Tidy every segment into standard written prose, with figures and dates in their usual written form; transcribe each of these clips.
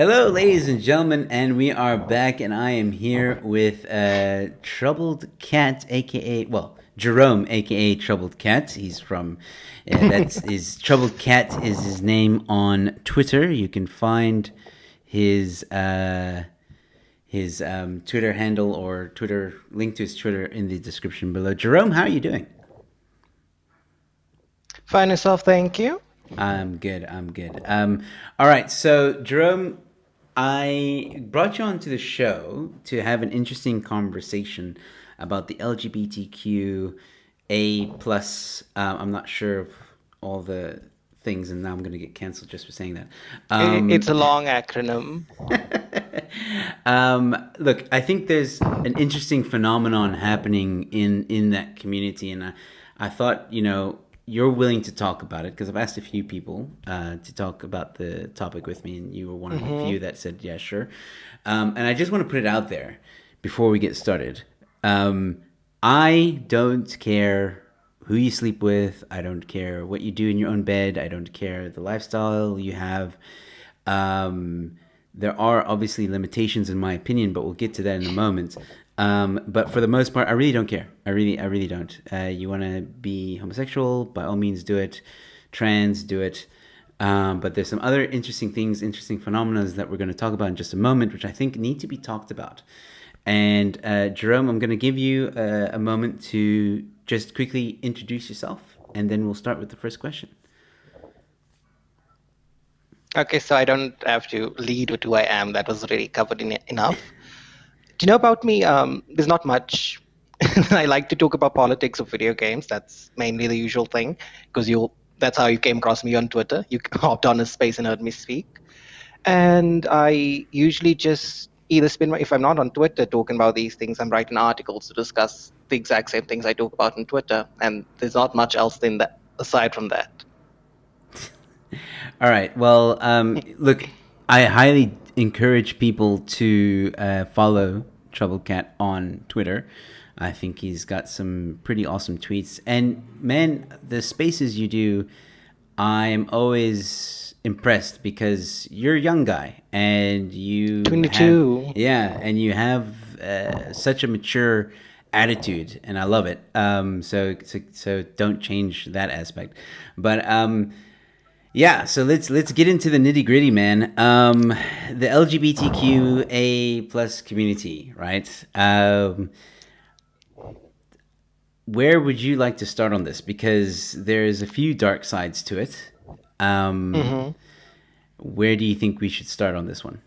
Hello, ladies and gentlemen, and we are back, and I am here with Troubled Cat, aka Jerome, aka Troubled Cat. He's from that's his Troubled Cat is his name on Twitter. You can find his Twitter handle or Twitter link to his Twitter in the description below. Jerome, how are you doing? Fine yourself, thank you. I'm good. I'm good. All right. So, Jerome, I brought you onto the show to have an interesting conversation about the LGBTQ A plus. I'm not sure of all the things, and now I'm going to get canceled just for saying that. It's a long acronym. Look, I think there's an interesting phenomenon happening in that community, and I thought you're willing to talk about it because I've asked a few people to talk about the topic with me, and you were one of the few that said yeah, sure. And I just want to put it out there before we get started. I don't care who you sleep with. I don't care what you do in your own bed. I don't care the lifestyle you have. There are obviously limitations in my opinion, but we'll get to that in a moment. But for the most part, I really don't care. I really don't. You want to be homosexual, by all means do it. Trans, do it. But there's some other interesting things, interesting phenomena that we're going to talk about in just a moment, which I think need to be talked about. And Jerome, I'm going to give you a moment to just quickly introduce yourself, and then we'll start with the first question. Okay, so I don't have to lead with who I am. That was already covered enough. Do you know about me? There's not much. I like to talk about politics of video games. That's mainly the usual thing because that's how you came across me on Twitter. You hopped on a space and heard me speak. And I usually just either if I'm not on Twitter talking about these things, I'm writing articles to discuss the exact same things I talk about on Twitter. And there's not much else than that aside from that. All right. Well, look, I highly encourage people to follow Troubled Cat on Twitter. I think he's got some pretty awesome tweets. And man, the spaces you do, I'm always impressed because you're a young guy and you 22. and you have such a mature attitude, and I love it. So don't change that aspect. But yeah, so let's get into the nitty gritty, man. The LGBTQ A plus community, right? Where would you like to start on this? Because there's a few dark sides to it. hmm Where do you think we should start on this one?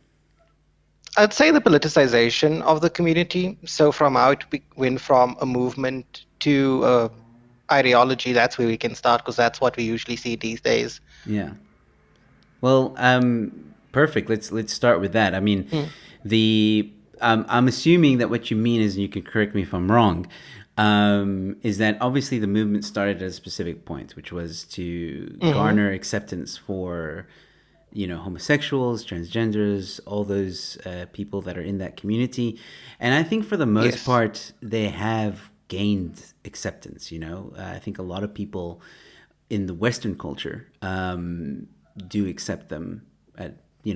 I'd say the politicization of the community. So from how it went from a movement to ideology, that's where we can start because that's what we usually see these days. Yeah. Well, perfect. Let's start with that. I mean, Mm. the I'm assuming that what you mean is, and you can correct me if I'm wrong, is that obviously the movement started at a specific point, which was to hmm garner acceptance for homosexuals, transgenders, all those people that are in that community, and I think for the most Yes. part they have gained acceptance. I think a lot of people in the Western culture do accept them.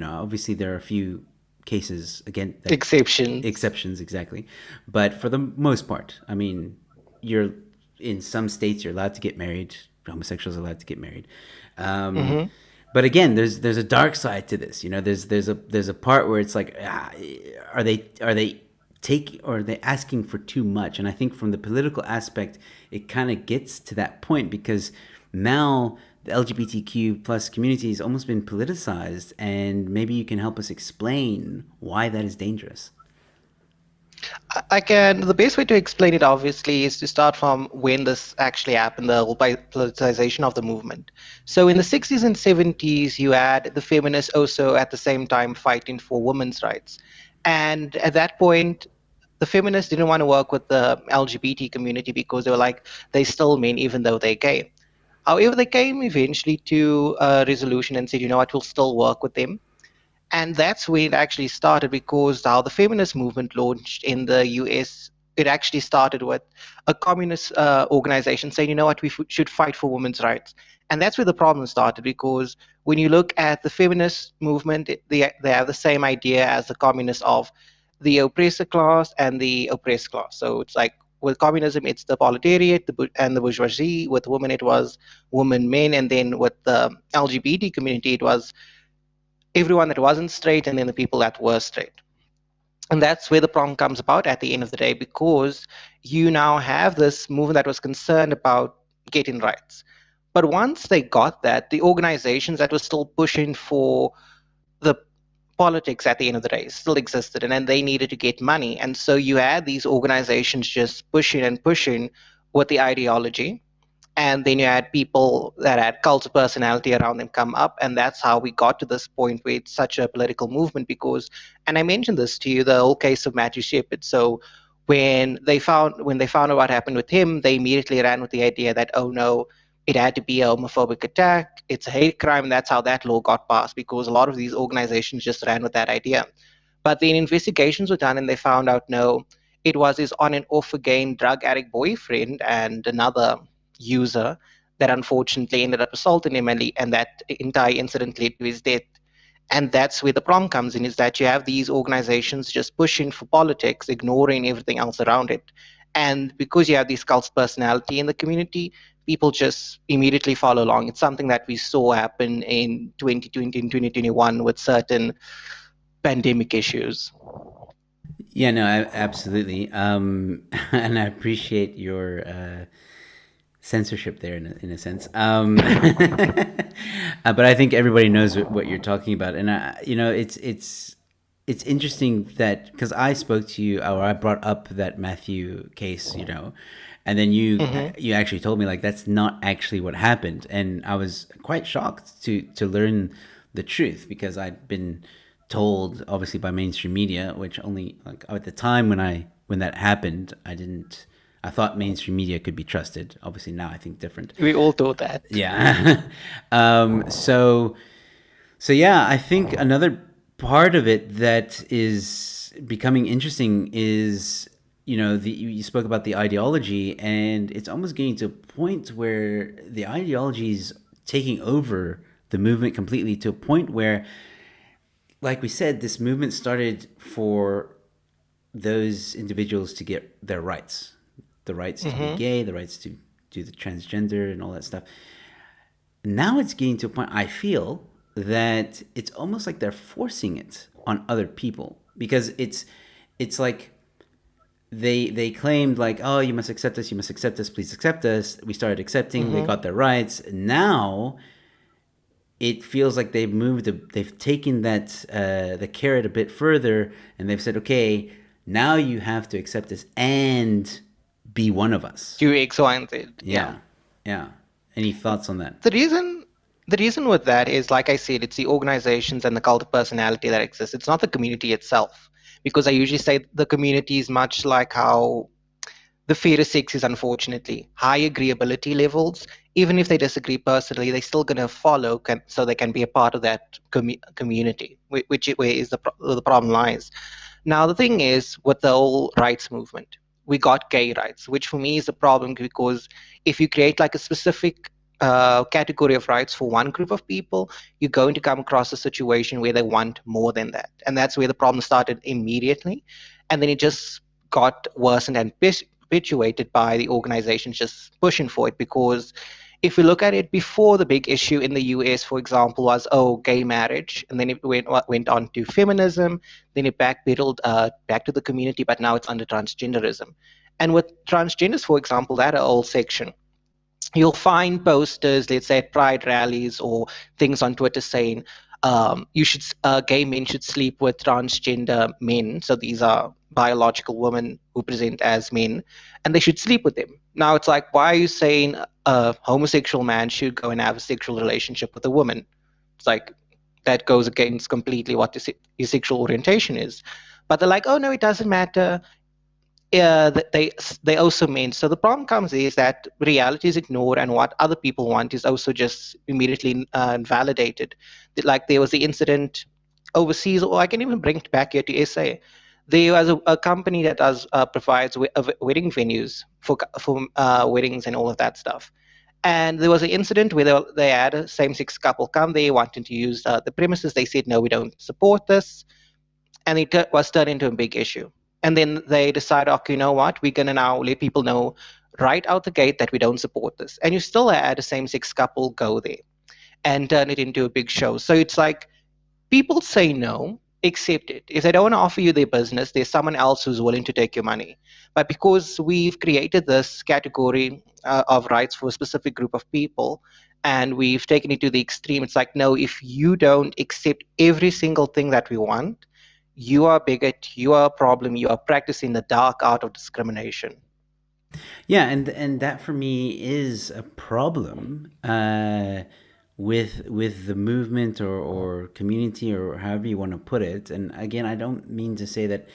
Obviously there are a few cases again that Exceptions. exceptions exactly, but for the most part, I mean, you're in some states you're allowed to get married. Homosexuals are allowed to get married. Um, hmm but again, there's a dark side to this. There's a part where it's like, are they take or are they asking for too much? And I think from the political aspect, it kind of gets to that point because now the LGBTQ plus community has almost been politicized, and maybe you can help us explain why that is dangerous. I can. The best way to explain it, obviously, is to start from when this actually happened, the whole politicization of the movement. So, in the 60s and 70s, you had the feminists also at the same time fighting for women's rights. And at that point, the feminists didn't want to work with the LGBT community because they were like, they still men, even though they're gay. However, they came eventually to a resolution and said, you know what, we'll still work with them. And that's where it actually started because how the feminist movement launched in the US, it actually started with a communist organization saying, you know what, we should fight for women's rights. And that's where the problem started, because when you look at the feminist movement, they have the same idea as the communists of the oppressor class and the oppressed class. So it's like with communism, it's the proletariat and the bourgeoisie. With women, it was women, men, and then with the LGBT community, it was everyone that wasn't straight and then the people that were straight. And that's where the problem comes about at the end of the day, because you now have this movement that was concerned about getting rights. But once they got that, the organizations that were still pushing for the politics at the end of the day still existed, and then they needed to get money. And so you had these organizations just pushing and pushing with the ideology, and then you had people that had cult of personality around them come up, and that's how we got to this point where it's such a political movement. Because, and I mentioned this to you, the whole case of Matthew Shepard. So when they found out what happened with him, they immediately ran with the idea that, oh no, it had to be a homophobic attack, it's a hate crime, and that's how that law got passed, because a lot of these organizations just ran with that idea. But then investigations were done and they found out no, it was his on and off again drug addict boyfriend and another user that unfortunately ended up assaulting him, and that entire incident led to his death. And that's where the problem comes in, is that you have these organizations just pushing for politics, ignoring everything else around it. And because you have these cults personality in the community, people just immediately follow along. It's something that we saw happen in 2020 and 2021 with certain pandemic issues. Yeah, no, absolutely. And I appreciate your censorship there in a sense. But I think everybody knows what you're talking about, and it's interesting that because I spoke to you or I brought up that Matthew case, and then you actually told me like that's not actually what happened, and I was quite shocked to learn the truth, because I'd been told obviously by mainstream media, which only like at the time when that happened, I thought mainstream media could be trusted. Obviously now I think different. We all thought that. Yeah. So yeah, I think another part of it that is becoming interesting is, you spoke about the ideology, and it's almost getting to a point where the ideology is taking over the movement completely, to a point where, like we said, this movement started for those individuals to get their rights, the rights to be gay, the rights to do the transgender and all that stuff. Now it's getting to a point, I feel, that it's almost like they're forcing it on other people, because it's like they claimed like, oh, you must accept us, please accept us. We started accepting, they got their rights. Now it feels like they've taken that the carrot a bit further, and they've said, okay, now you have to accept us and be one of us. Do X, Y, and Z. Yeah. Any thoughts on that? The reason with that is, like I said, it's the organizations and the cult of personality that exists. It's not the community itself, because I usually say the community is much like how the fair sex is, unfortunately. High agreeability levels, even if they disagree personally, they're still going to follow, so they can be a part of that community, which where is the problem lies. Now, the thing is, with the whole rights movement, we got gay rights, which for me is a problem, because if you create like a specific category of rights for one group of people, you're going to come across a situation where they want more than that. And that's where the problem started immediately. And then it just got worsened and perpetuated by the organizations just pushing for it. Because if we look at it, before, the big issue in the US, for example, was, gay marriage. And then it went on to feminism. Then it backpedaled back to the community, but now it's under transgenderism. And with transgenders, for example, that whole section, you'll find posters, let's say at pride rallies or things on Twitter saying, gay men should sleep with transgender men. So these are biological women who present as men, and they should sleep with them. Now it's like, why are you saying a homosexual man should go and have a sexual relationship with a woman? It's like, that goes against completely what his sexual orientation is. But they're like, oh no, it doesn't matter. They also mean. So the problem comes is that reality is ignored, and what other people want is also just immediately validated. Like there was the incident overseas, or I can even bring it back here to SA. There was a company that provides wedding venues for weddings and all of that stuff. And there was an incident where they had a same-sex couple come there wanting to use the premises. They said, no, we don't support this. And it was turned into a big issue. And then they decided, okay, you know what? We're going to now let people know right out the gate that we don't support this. And you still had a same-sex couple go there and turn it into a big show. So it's like people say no, accept it. If they don't want to offer you their business, there's someone else who's willing to take your money. But because we've created this category of rights for a specific group of people, and we've taken it to the extreme, it's like, no, if you don't accept every single thing that we want, you are a bigot, you are a problem, you are practicing the dark art of discrimination. Yeah, and that for me is a problem with the movement or community or however you want to put it. And again, I don't mean to say that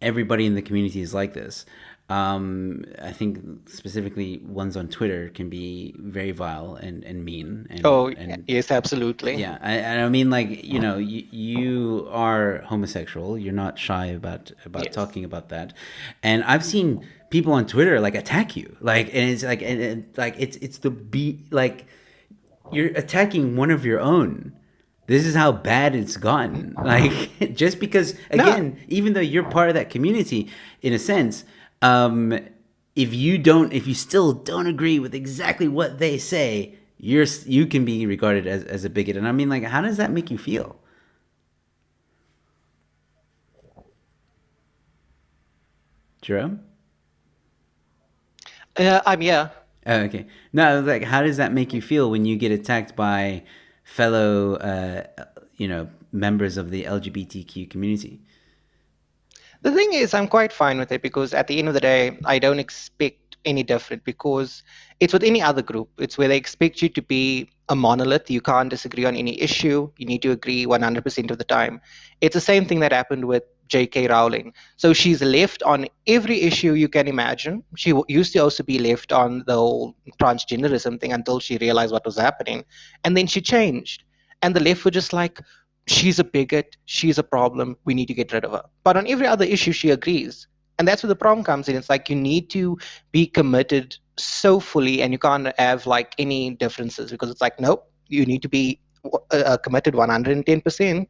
everybody in the community is like this. I think specifically ones on Twitter can be very vile and mean Oh, and yes, absolutely. yeah, I mean, like, you are homosexual. You're not shy about Yes. talking about that, and I've seen people on Twitter like attack you, like, and it's like, and like it's the be like you're attacking one of your own. This is how bad it's gotten. Like, just because, No, again, even though you're part of that community, in a sense, um, if you still don't agree with exactly what they say, you can be regarded as a bigot. And I mean, like, how does that make you feel, Jerome? I'm yeah. Oh, okay. No, like, how does that make you feel when you get attacked by fellow, members of the LGBTQ community? The thing is, I'm quite fine with it because at the end of the day, I don't expect any different because it's with any other group. It's where they expect you to be a monolith. You can't disagree on any issue. You need to agree 100% of the time. It's the same thing that happened with J.K. Rowling. So she's left on every issue you can imagine. She used to also be left on the whole transgenderism thing until she realized what was happening. And then she changed. And the left were just like, she's a bigot, she's a problem, we need to get rid of her. But on every other issue, she agrees. And that's where the problem comes in. It's like you need to be committed so fully, and you can't have like any differences because it's like, nope, you need to be committed 110%.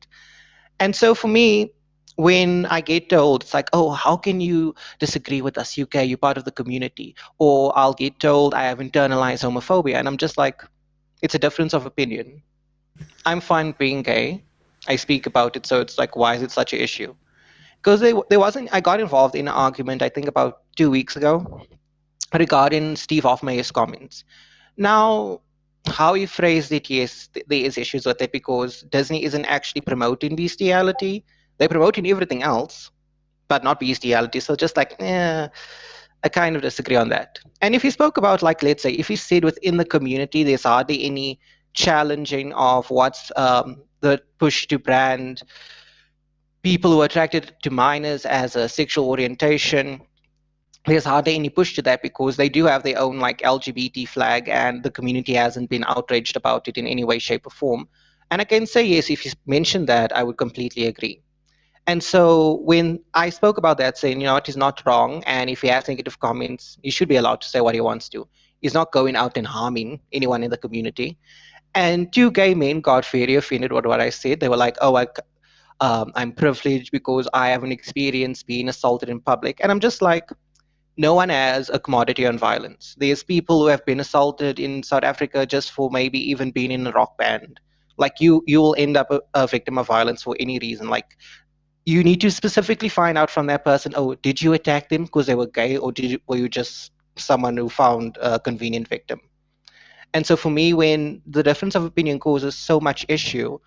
And so for me, when I get told, it's like, oh, how can you disagree with us, UK? You're part of the community. Or I'll get told I have internalized homophobia. And I'm just like, it's a difference of opinion. I'm fine being gay. I speak about it, so it's like, why is it such an issue? Because there wasn't. I got involved in an argument, I think about 2 weeks ago, regarding Steve Hofmeyer's comments. Now, how he phrased it, yes, there is issues with it because Disney isn't actually promoting bestiality. They're promoting everything else, but not bestiality. So just like, I kind of disagree on that. And if he spoke about, like, let's say, if he said within the community, there's hardly any challenging of what's the push to brand people who are attracted to minors as a sexual orientation. There's hardly any push to that because they do have their own like LGBT flag, and the community hasn't been outraged about it in any way, shape, or form. And I can say yes, if you mentioned that, I would completely agree. And so when I spoke about that, saying, it is not wrong, and if he has negative comments, he should be allowed to say what he wants to. He's not going out and harming anyone in the community. And two gay men got very offended with what I said. They were like, oh, I'm privileged because I haven't experienced being assaulted in public. And I'm just like, no one has a commodity on violence. There's people who have been assaulted in South Africa just for maybe even being in a rock band. Like you will end up a victim of violence for any reason. Like you need to specifically find out from that person, oh, did you attack them because they were gay, or were you just someone who found a convenient victim? And so for me, when the difference of opinion causes so much issue,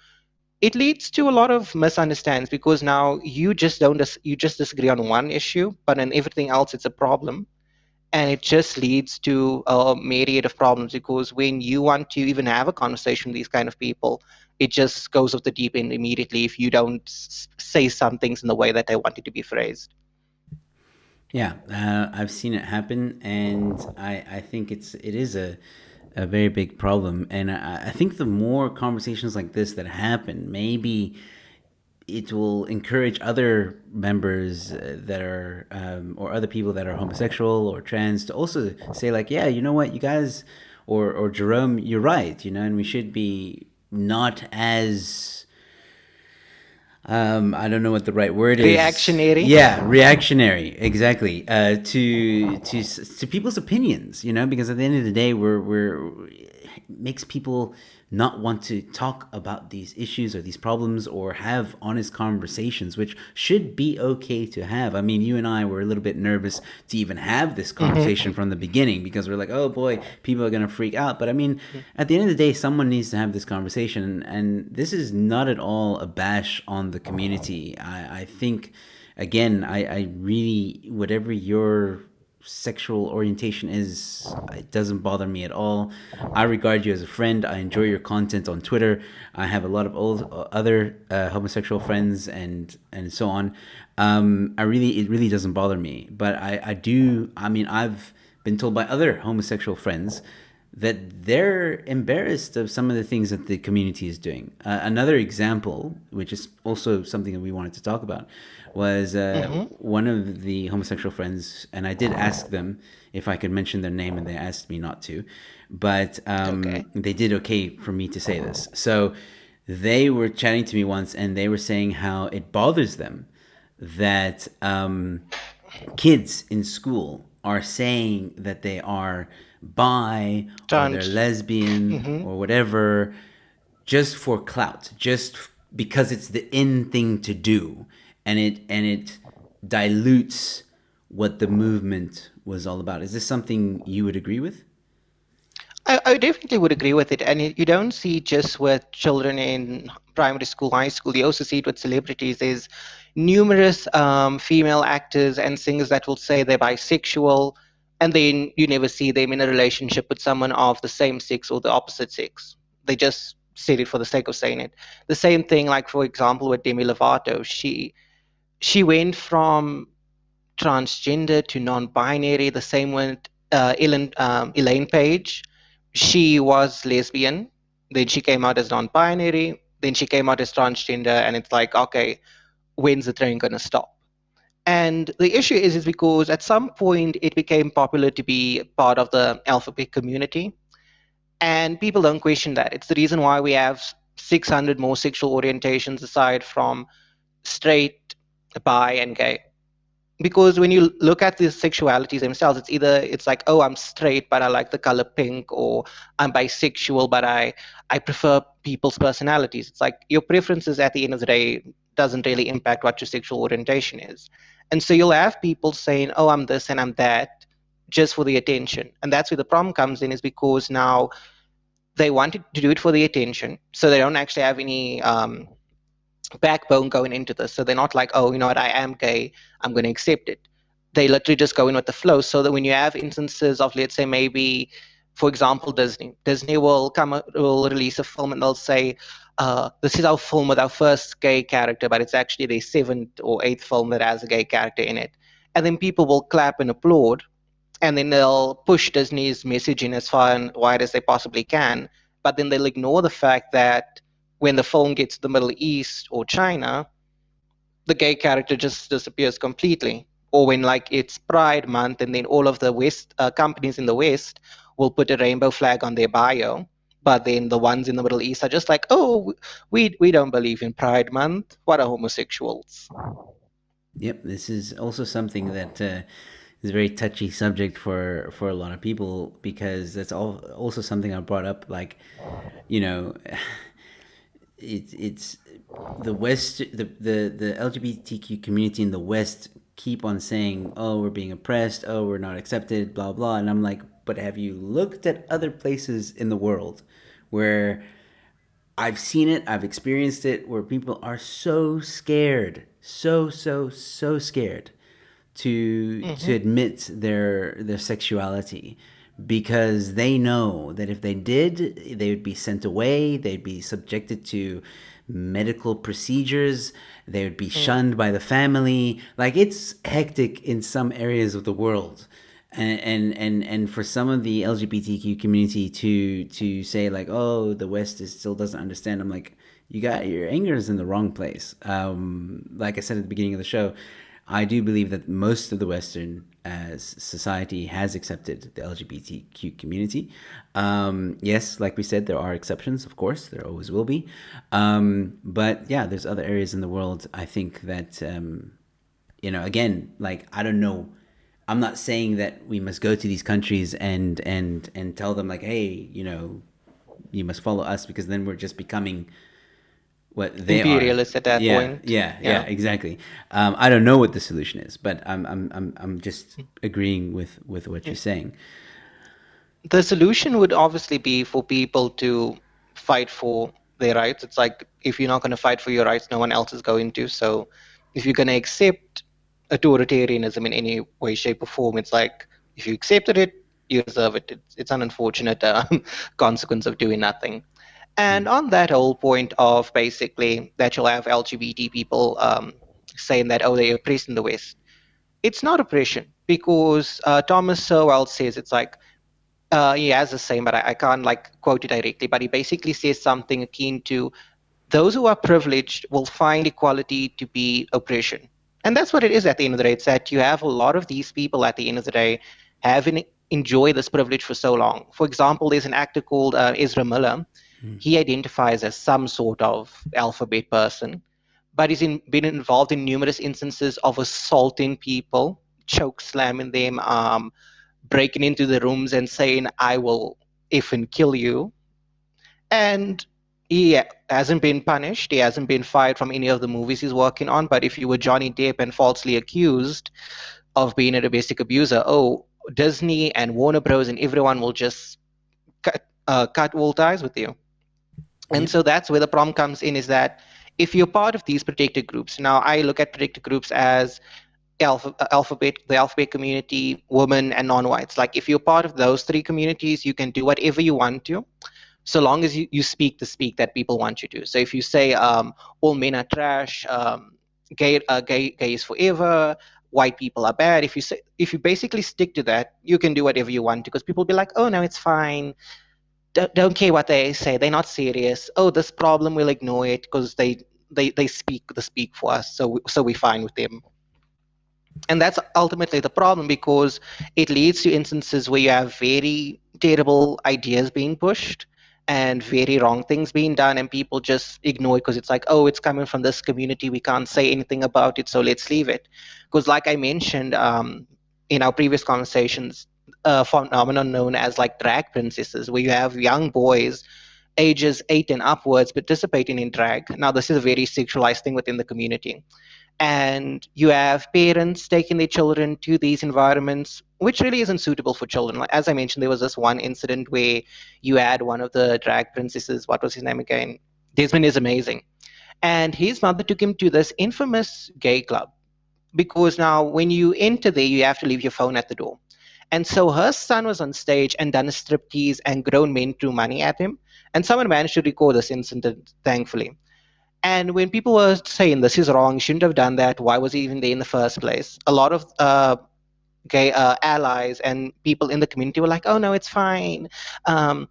it leads to a lot of misunderstandings because now you just disagree on one issue, but in everything else it's a problem. And it just leads to a myriad of problems because when you want to even have a conversation with these kind of people, it just goes off the deep end immediately if you don't say some things in the way that they want it to be phrased. Yeah, I've seen it happen, and I think it is a very big problem. And I think the more conversations like this that happen, maybe it will encourage other members that are or other people that are homosexual or trans to also say, like, yeah, you know what, you guys or Jerome, you're right, and we should be not as I don't know what the right word is. Reactionary. Yeah, reactionary, exactly. To people's opinions, because at the end of the day, it makes people not want to talk about these issues or these problems or have honest conversations, which should be okay to have. I mean, you and I were a little bit nervous to even have this conversation from the beginning because we're like, oh boy, people are going to freak out. But I mean, at the end of the day, someone needs to have this conversation. And this is not at all a bash on the community. I think, again, I really, whatever your sexual orientation is, it doesn't bother me at all. I regard you as a friend. I enjoy your content on Twitter. I have a lot of other homosexual friends and so on. It really doesn't bother me. But I mean, I've been told by other homosexual friends that they're embarrassed of some of the things that the community is doing. Another example, which is also something that we wanted to talk about, was one of the homosexual friends, and I did ask them if I could mention their name, and they asked me not to, but Okay. they did okay for me to say this. So they were chatting to me once, and they were saying how it bothers them that kids in school are saying that they are bi or they're Trans. lesbian or whatever just for clout, just because it's the in thing to do, and it dilutes what the movement was all about. Is this something you would agree with? I definitely would agree with it. And you don't see just with children in primary school, high school. You also see it with celebrities. There's numerous female actors and singers that will say they're bisexual, and then you never see them in a relationship with someone of the same sex or the opposite sex. They just said it for the sake of saying it. The same thing, like for example, with Demi Lovato. She went from transgender to non-binary. The same with Elaine Page. She was lesbian, then she came out as non-binary, then she came out as transgender, and it's like, okay, when's the train gonna stop? And the issue is because at some point it became popular to be part of the alphabet community, and people don't question that. It's the reason why we have 600 more sexual orientations aside from straight, bi, and gay. Because when you look at the sexualities themselves, it's like, oh, I'm straight but I like the color pink, or I'm bisexual but I prefer people's personalities. It's like your preferences at the end of the day doesn't really impact what your sexual orientation is. And so you'll have people saying, oh, I'm this and I'm that, just for the attention. And that's where the problem comes in, is because now they wanted to do it for the attention, so they don't actually have any backbone going into this. So they're not like, oh, you know what, I am gay, I'm going to accept it. They literally just go in with the flow. So that when you have instances of, let's say, maybe, for example, Disney will release a film and they'll say, this is our film with our first gay character, but it's actually their seventh or eighth film that has a gay character in it. And then people will clap and applaud, and then they'll push Disney's message in as far and wide as they possibly can. But then they'll ignore the fact that when the film gets to the Middle East or China, the gay character just disappears completely. Or when like it's Pride Month, and then all of the West companies in the West will put a rainbow flag on their bio, but then the ones in the Middle East are just like, oh, we don't believe in Pride Month. What are homosexuals? Yep, this is also something that is a very touchy subject for a lot of people, because that's also something I brought up. Like, you know, it's the West, the LGBTQ community in the West keep on saying, oh, we're being oppressed, oh, we're not accepted, blah blah, and I'm like, but have you looked at other places in the world where I've seen it, I've experienced it, where people are so scared, so scared to admit their sexuality, because they know that if they did, they would be sent away, they'd be subjected to medical procedures, they would be shunned by the family. Like, it's hectic in some areas of the world. And for some of the LGBTQ community to say like, oh, the West still doesn't understand, I'm like, you got your anger is in the wrong place. Like I said at the beginning of the show, I do believe that most of the Western as society has accepted the LGBTQ community. Yes, like we said, there are exceptions, of course, there always will be. But yeah, there's other areas in the world, I think that, again, like, I don't know. I'm not saying that we must go to these countries and tell them like, hey, you must follow us, because then we're just becoming what they are. Imperialist at that Yeah, point. yeah, exactly. I don't know what the solution is, but I'm just agreeing with what Yeah. you're saying. The solution would obviously be for people to fight for their rights. It's like, if you're not going to fight for your rights, no one else is going to. So if you're going to accept authoritarianism in any way, shape, or form, it's like, if you accepted it, you deserve it. It's an unfortunate consequence of doing nothing. Yeah, And on that whole point of basically that you'll have LGBT people saying that, oh, they're oppressed in the West. It's not oppression, because Thomas Sowell says, it's like, he has the same, but I can't like quote it directly, but he basically says something akin to, those who are privileged will find equality to be oppression. And that's what it is at the end of the day. It's that you have a lot of these people at the end of the day having enjoyed this privilege for so long. For example, there's an actor called Ezra Miller. He identifies as some sort of alphabet person, but he's been involved in numerous instances of assaulting people, choke slamming them, breaking into the rooms and saying, I will effing kill you. And he hasn't been punished. He hasn't been fired from any of the movies he's working on. But if you were Johnny Depp and falsely accused of being a domestic abuser, oh, Disney and Warner Bros. And everyone will just cut all ties with you. yeah, And so that's where the problem comes in, is that if you're part of these protected groups, now I look at protected groups as the alphabet community, women, and non-whites. Like, if you're part of those three communities, you can do whatever you want to, so long as you speak the speak that people want you to. So if you say all men are trash, gay is forever, white people are bad, if you basically stick to that, you can do whatever you want to, because people will be like, oh no, it's fine. Don't care what they say. They're not serious. Oh, this problem, we'll ignore it because they speak the speak for us, so we're fine with them. And that's ultimately the problem, because it leads to instances where you have very terrible ideas being pushed and very wrong things being done, and people just ignore it because it's like, oh, it's coming from this community, we can't say anything about it, so let's leave it. Because like I mentioned in our previous conversations, a phenomenon known as like drag princesses, where you have young boys ages 8 and upwards participating in drag. Now this is a very sexualized thing within the community, and you have parents taking their children to these environments, which really isn't suitable for children. Like, as I mentioned, there was this one incident where you had one of the drag princesses, what was his name again? Desmond is amazing. And his mother took him to this infamous gay club, because now when you enter there, you have to leave your phone at the door. And so her son was on stage and done a striptease, and grown men threw money at him. And someone managed to record this incident, thankfully. And when people were saying this is wrong, you shouldn't have done that, why was he even there in the first place? A lot of gay allies and people in the community were like, "Oh no, it's fine. Um,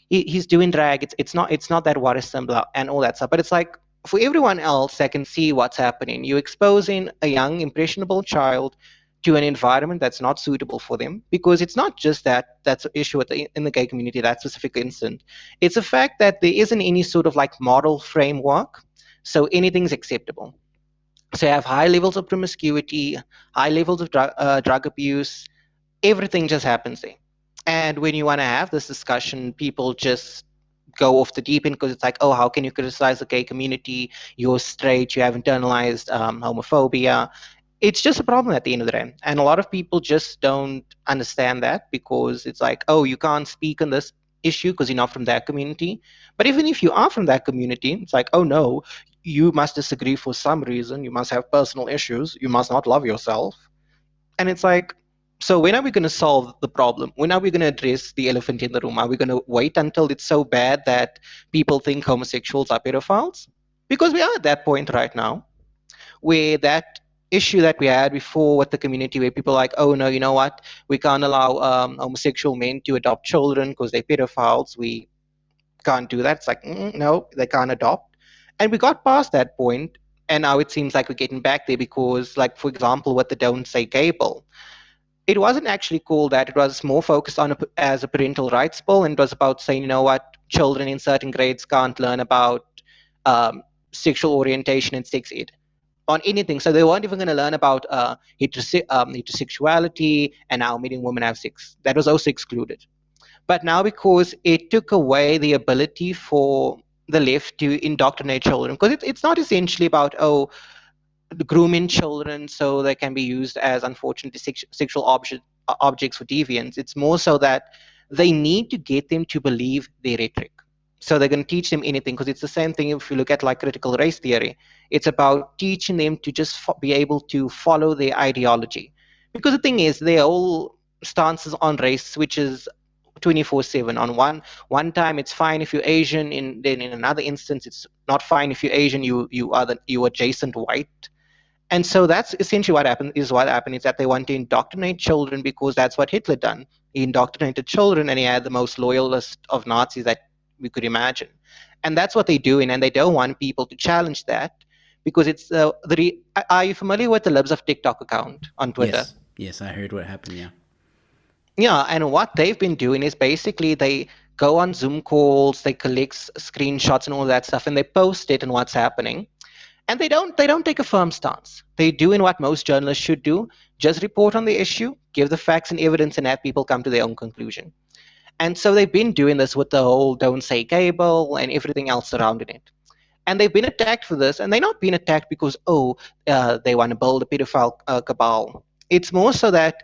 he's doing drag. It's not that worrisome, blah, and all that stuff." But it's like, for everyone else that can see what's happening, you're exposing a young, impressionable child to an environment that's not suitable for them, because it's not just that's an issue in the gay community, that specific incident. It's a fact that there isn't any sort of like moral framework, so anything's acceptable. So you have high levels of promiscuity, high levels of drug abuse, everything just happens there. And when you want to have this discussion, people just go off the deep end, because it's like, oh, how can you criticize the gay community? You're straight, you have internalized homophobia. It's just a problem at the end of the day. And a lot of people just don't understand that, because it's like, oh, you can't speak on this issue because you're not from that community. But even if you are from that community, it's like, oh no, you must disagree for some reason. You must have personal issues. You must not love yourself. And it's like, so when are we going to solve the problem? When are we going to address the elephant in the room? Are we going to wait until it's so bad that people think homosexuals are pedophiles? Because we are at that point right now, where that issue that we had before with the community, where people are like, oh no, you know what? We can't allow homosexual men to adopt children because they're pedophiles. We can't do that. It's like, no, they can't adopt. And we got past that point, and now it seems like we're getting back there, because, like, for example, with the Don't Say Gay bill, it wasn't actually called that. It was more focused on as a parental rights bill, and it was about saying, you know what, children in certain grades can't learn about um, sexual orientation and sex ed on anything. So they weren't even going to learn about heterosexuality and how men and women have sex. That was also excluded. But now, because it took away the ability for the left to indoctrinate children, because it's not essentially about, oh, grooming children so they can be used as, unfortunately, sexual objects for deviance. It's more so that they need to get them to believe their rhetoric. So they're going to teach them anything, because it's the same thing if you look at like critical race theory. It's about teaching them to just be able to follow their ideology. Because the thing is, their whole stances on race switches 24/7. On one time it's fine if you're Asian, then in another instance it's not fine if you're Asian, you adjacent white. And so that's essentially what happened is that they want to indoctrinate children, because that's what Hitler done. He indoctrinated children, and he had the most loyalist of Nazis that we could imagine. And that's what they're doing, and they don't want people to challenge that, because it's are you familiar with the Libs of Tik Tok account on Twitter? Yes, I heard what happened. Yeah. Yeah, and what they've been doing is basically they go on Zoom calls, they collect screenshots and all that stuff, and they post it and what's happening. And they don't take a firm stance. They're doing what most journalists should do: just report on the issue, give the facts and evidence, and have people come to their own conclusion. And so they've been doing this with the whole "don't say gay" bill and everything else surrounding it. And they've been attacked for this, and they're not being attacked because, they want to build a pedophile cabal. It's more so that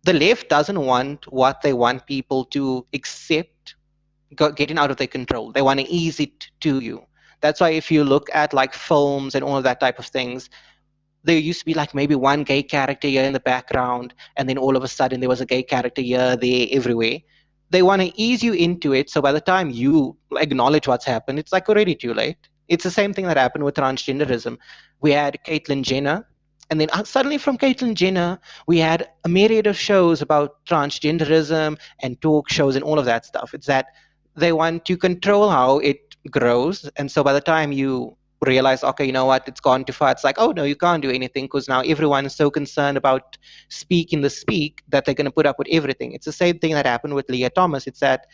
the left doesn't want what they want people to accept getting out of their control. They want to ease it to you. That's why if you look at like films and all of that type of things, there used to be like maybe one gay character here in the background, and then all of a sudden there was a gay character here, there, everywhere. They want to ease you into it, so by the time you acknowledge what's happened, it's like already too late. It's the same thing that happened with transgenderism. We had Caitlyn Jenner, and then suddenly from Caitlyn Jenner, we had a myriad of shows about transgenderism and talk shows and all of that stuff. It's that they want to control how it grows, and so by the time you realize, okay, you know what, it's gone too far, it's like, oh no, you can't do anything, because now everyone is so concerned about speaking the speak that they're going to put up with everything. It's the same thing that happened with Leah Thomas. It's that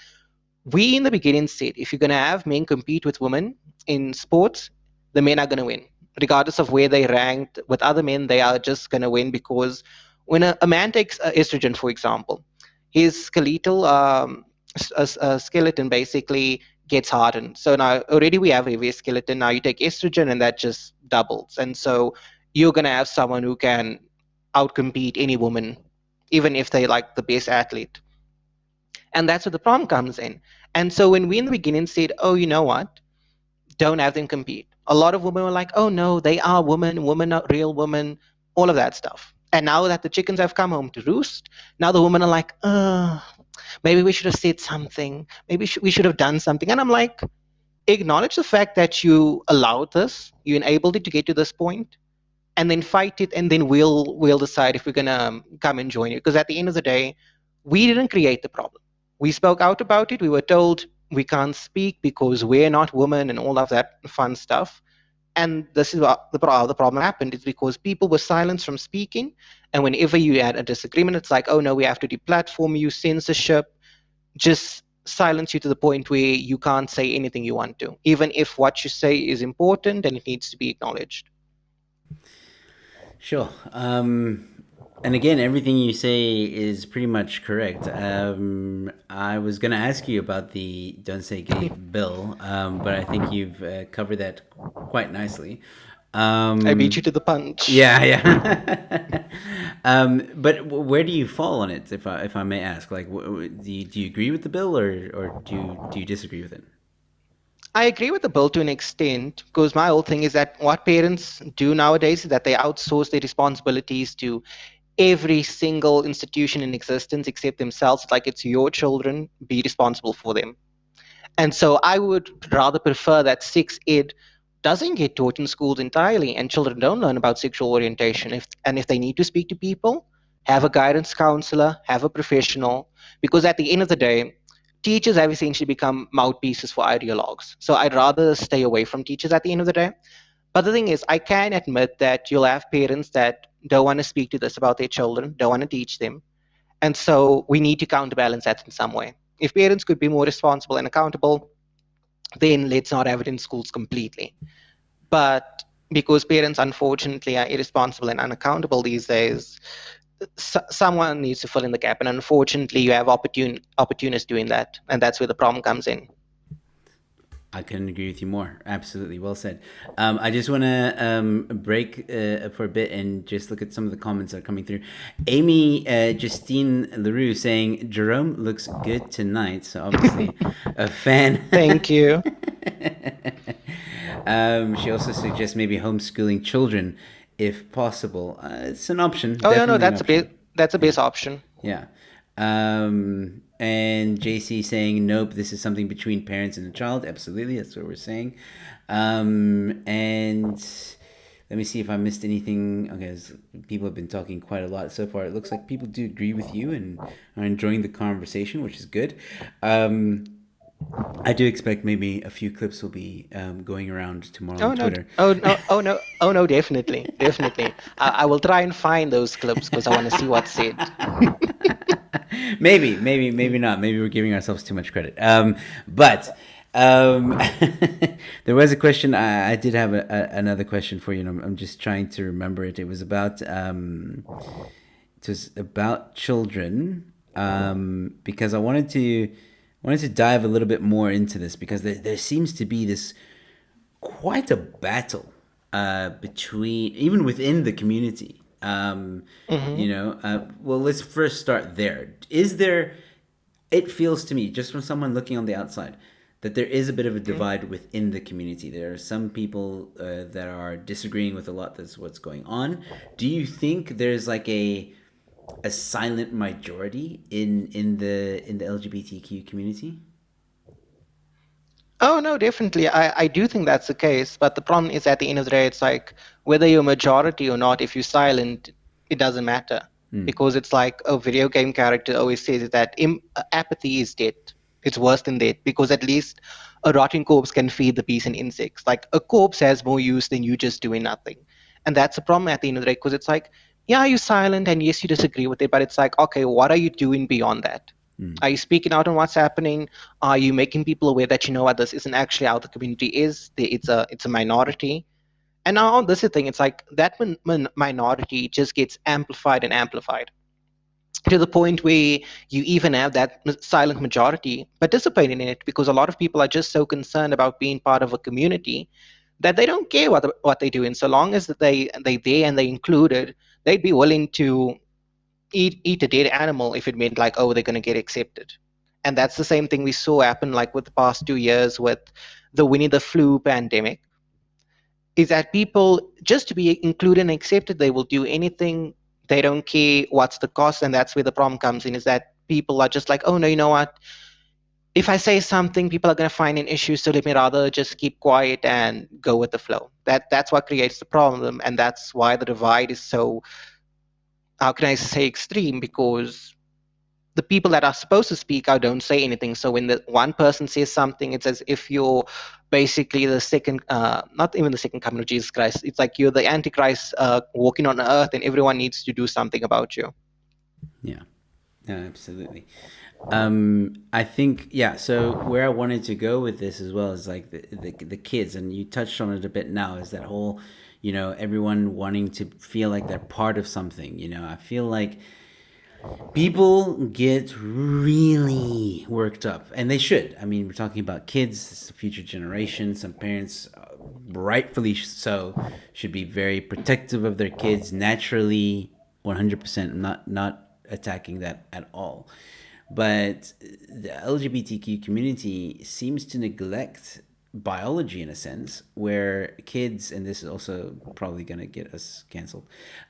we in the beginning said, if you're going to have men compete with women in sports, the men are going to win. Regardless of where they ranked with other men, they are just going to win, because when a man takes estrogen, for example, his skeletal skeleton basically gets hardened. So now already we have a heavy skeleton. Now you take estrogen, and that just doubles. And so you're going to have someone who can outcompete any woman, even if they like the best athlete. And that's where the problem comes in. And so when we in the beginning said, oh, you know what, don't have them compete, a lot of women were like, oh no, they are women are real women, all of that stuff. And now that the chickens have come home to roost, now the women are like, maybe we should have said something, maybe we should have done something. And I'm like, acknowledge the fact that you allowed this, you enabled it to get to this point, and then fight it, and then we'll decide if we're going to come and join you. Because at the end of the day, we didn't create the problem. We spoke out about it. We were told we can't speak because we're not women and all of that fun stuff. And this is what the problem happened. It's because people were silenced from speaking. And whenever you had a disagreement, it's like, oh no, we have to deplatform you, censorship, just silence you to the point where you can't say anything you want to, even if what you say is important and it needs to be acknowledged. Sure. And again, everything you say is pretty much correct. I was going to ask you about the Don't Say Gay bill, but I think you've covered that quite nicely. I beat you to the punch. Yeah, yeah. But where do you fall on it, if I may ask? Like, do you agree with the bill, or do you disagree with it? I agree with the bill to an extent, because my whole thing is that what parents do nowadays is that they outsource their responsibilities to every single institution in existence except themselves. Like, it's your children, be responsible for them. And so I would rather prefer that sex ed doesn't get taught in schools entirely, and children don't learn about sexual orientation. If they need to speak to people, have a guidance counselor, have a professional, because at the end of the day, teachers have essentially become mouthpieces for ideologues. So I'd rather stay away from teachers at the end of the day. But the thing is, I can admit that you'll have parents that don't want to speak to this about their children, don't want to teach them. And so we need to counterbalance that in some way. If parents could be more responsible and accountable, then let's not have it in schools completely. But because parents, unfortunately, are irresponsible and unaccountable these days, someone needs to fill in the gap. And unfortunately, you have opportunists doing that. And that's where the problem comes in. I couldn't agree with you more. Absolutely, well said. I just want to break for a bit and just look at some of the comments that are coming through. Amy Justine Leroux saying Jerome looks good tonight. So obviously, a fan. Thank you. She also suggests maybe homeschooling children if possible. It's an option. Oh, Definitely no, that's a base yeah. option. Yeah. And JC saying, nope, this is something between parents and the child. Absolutely, that's what we're saying. And let me see if I missed anything. Okay, people have been talking quite a lot so far. It looks like people do agree with you and are enjoying the conversation, which is good. I do expect maybe a few clips will be going around tomorrow on Twitter. Oh no, definitely. I will try and find those clips because I want to see what's said. maybe not. Maybe we're giving ourselves too much credit. But there was a question. I did have another question for you. And I'm just trying to remember it. It was about children because I wanted to dive a little bit more into this because there seems to be this quite a battle between even within the community. Well, let's first start there. It feels to me, just from someone looking on the outside, that there is a bit of a divide within the community. There are some people that are disagreeing with a lot that's what's going on. Do you think there's like a silent majority in the LGBTQ community? Oh no, definitely. I do think that's the case. But the problem is at the end of the day, it's like whether you're a majority or not, if you're silent, it doesn't matter. Because it's like a video game character always says that apathy is dead. It's worse than dead because at least a rotting corpse can feed the bees and insects. Like a corpse has more use than you just doing nothing. And that's the problem at the end of the day because it's like, yeah, you're silent and yes, you disagree with it, but it's like, okay, what are you doing beyond that? Are you speaking out on what's happening? Are you making people aware that you know what this isn't actually how the community is? It's a minority. And now this is the thing. It's like that minority just gets amplified and amplified to the point where you even have that silent majority participating in it because a lot of people are just so concerned about being part of a community that they don't care what they do. And so long as they there and they included, they'd be willing to eat a dead animal if it meant like, oh, they're going to get accepted. And that's the same thing we saw happen like with the past 2 years with the Winnie the Flu pandemic, is that people, just to be included and accepted, they will do anything. They don't care what's the cost. And that's where the problem comes in, is that people are just like, oh no, you know what? If I say something, people are going to find an issue, so let me rather just keep quiet and go with the flow. That's what creates the problem. And that's why the divide is so, how can I say, extreme, because the people that are supposed to speak out don't say anything. So when the one person says something, it's as if you're basically the second, not even the second coming of Jesus Christ. It's like you're the Antichrist walking on earth, and everyone needs to do something about you. Yeah, absolutely. I think, yeah, so where I wanted to go with this as well is like the kids, and you touched on it a bit now, is that whole, everyone wanting to feel like they're part of something. I feel like people get really worked up, and they should. I mean, we're talking about kids, it's the future generation. Some parents, rightfully so, should be very protective of their kids naturally, 100%. Not attacking that at all. But the LGBTQ community seems to neglect biology in a sense, where kids, and this is also probably going to get us canceled,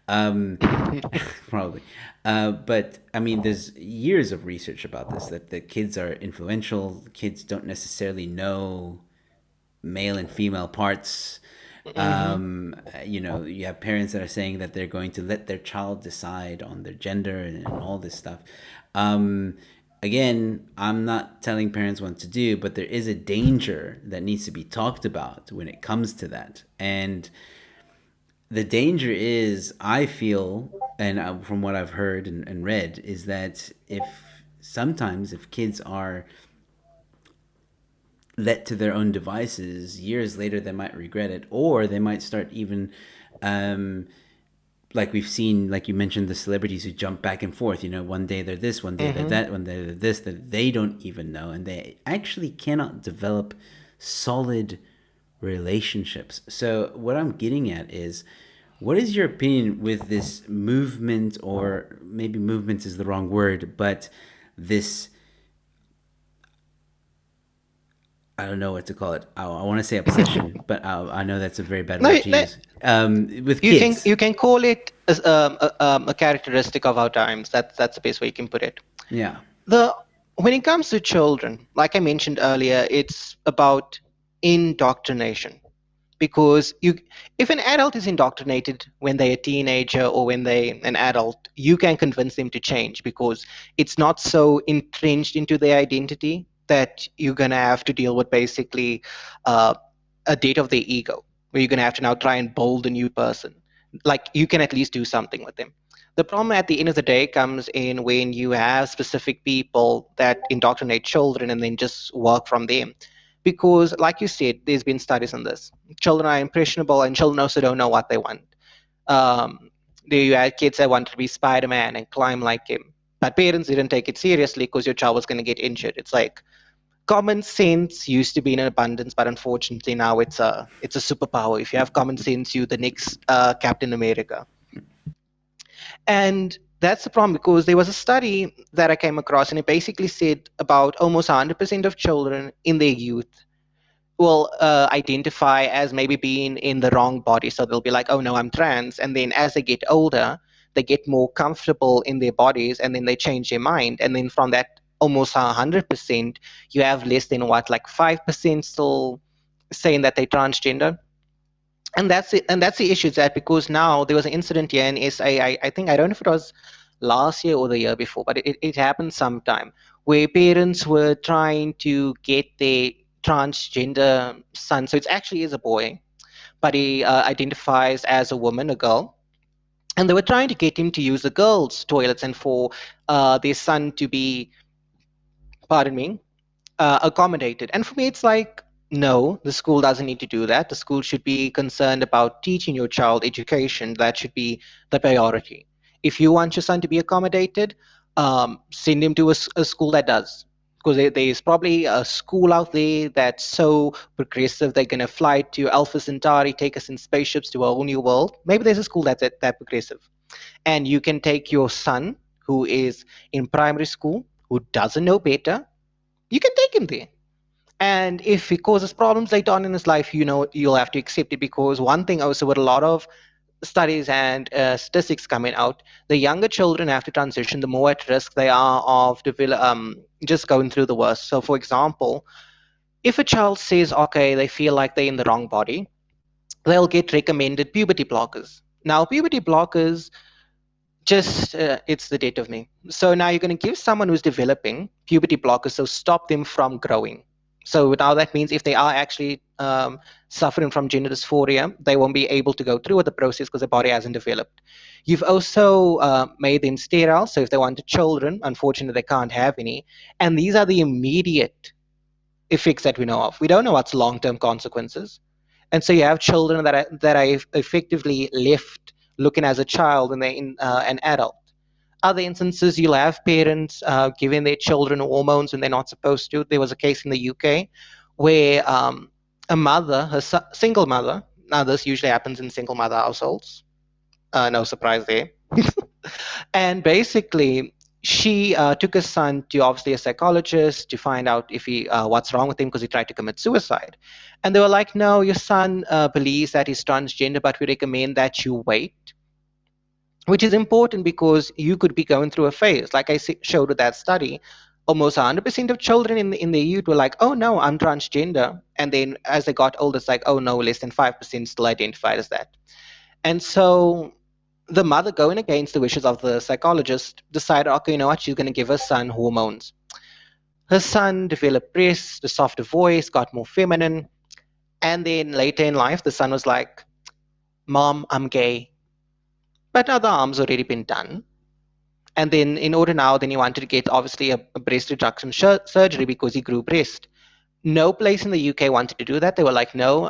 probably. But I mean, there's years of research about this, that the kids are influential. Kids don't necessarily know male and female parts. You have parents that are saying that they're going to let their child decide on their gender and all this stuff. Again, I'm not telling parents what to do, but there is a danger that needs to be talked about when it comes to that. And the danger is, I feel, and from what I've heard and read, is that if sometimes if kids are let to their own devices, years later they might regret it, or they might start even, um, like we've seen, like you mentioned, the celebrities who jump back and forth. One day they're this, one day they're Mm-hmm. that, one day they're this, that they don't even know, and they actually cannot develop solid relationships. So what I'm getting at is, what is your opinion with this movement, or maybe movement is the wrong word, but this, I don't know what to call it. I want to say obsession, but I know that's a very bad No, word to no, use. With you can kids. you can call it as a characteristic of our times. That's the best way you can put it. Yeah. The When it comes to children, like I mentioned earlier, it's about indoctrination. Because if an adult is indoctrinated when they're a teenager or when they're an adult, you can convince them to change because it's not so entrenched into their identity that you're going to have to deal with basically uh, a death of their ego, where you're going to have to now try and build a new person. Like, you can at least do something with them. The problem at the end of the day comes in when you have specific people that indoctrinate children and then just work from them. Because, like you said, there's been studies on this. Children are impressionable, and children also don't know what they want. Um, you had kids that wanted to be Spider-Man and climb like him, but parents didn't take it seriously because your child was going to get injured. It's like common sense used to be in abundance, but unfortunately now it's a superpower. If you have common sense, you're the next Captain America. And that's the problem, because there was a study that I came across, and it basically said about almost 100% of children in their youth will identify as maybe being in the wrong body. So they'll be like, oh no, I'm trans. And then as they get older, they get more comfortable in their bodies, and then they change their mind. And then from that almost 100%, you have less than what, like 5% still saying that they're transgender. And that's it. And that's the issue, is that because now there was an incident here in SA, I think, I don't know if it was last year or the year before, but it happened sometime, where parents were trying to get their transgender son. So it actually is a boy, but he identifies as a woman, a girl. And they were trying to get him to use the girls' toilets, and for their son to be, pardon me, accommodated. And for me, it's like, no, the school doesn't need to do that. The school should be concerned about teaching your child education. That should be the priority. If you want your son to be accommodated, send him to a school that does. Because there's probably a school out there that's so progressive, they're going to fly to Alpha Centauri, take us in spaceships to a whole new world. Maybe there's a school that's that progressive. And you can take your son, who is in primary school, who doesn't know better, you can take him there. And if it causes problems later on in his life, you'll have to accept it. Because one thing also, with a lot of studies and statistics coming out, the younger children after transition, the more at risk they are of just going through the worst. So for example, if a child says, okay, they feel like they're in the wrong body, they'll get recommended puberty blockers. Now, puberty blockers, just it's the death of me. So now you're going to give someone who's developing puberty blockers, so stop them from growing. So now that means if they are actually suffering from gender dysphoria, they won't be able to go through with the process because their body hasn't developed. You've also made them sterile, so if they wanted children, unfortunately they can't have any. And these are the immediate effects that we know of. We don't know what's long-term consequences. And so you have children that are effectively left looking as a child, and they're an adult. Other instances, you'll have parents giving their children hormones when they're not supposed to. There was a case in the UK where a mother, single mother, now this usually happens in single mother households, no surprise there. And basically, she took her son to, obviously, a psychologist to find out if he what's wrong with him, because he tried to commit suicide. And they were like, no, your son believes that he's transgender, but we recommend that you wait. Which is important, because you could be going through a phase. Like I showed with that study, almost 100% of children in the youth were like, oh no, I'm transgender. And then as they got older, it's like, oh no, less than 5% still identified as that. And so the mother, going against the wishes of the psychologist, decided, okay, you know what, she's going to give her son hormones. Her son developed breasts, a softer voice, got more feminine. And then later in life, the son was like, Mom, I'm gay. But now the arm's already been done. And then in order now, then he wanted to get obviously a breast reduction surgery because he grew breast. No place in the UK wanted to do that. They were like, no,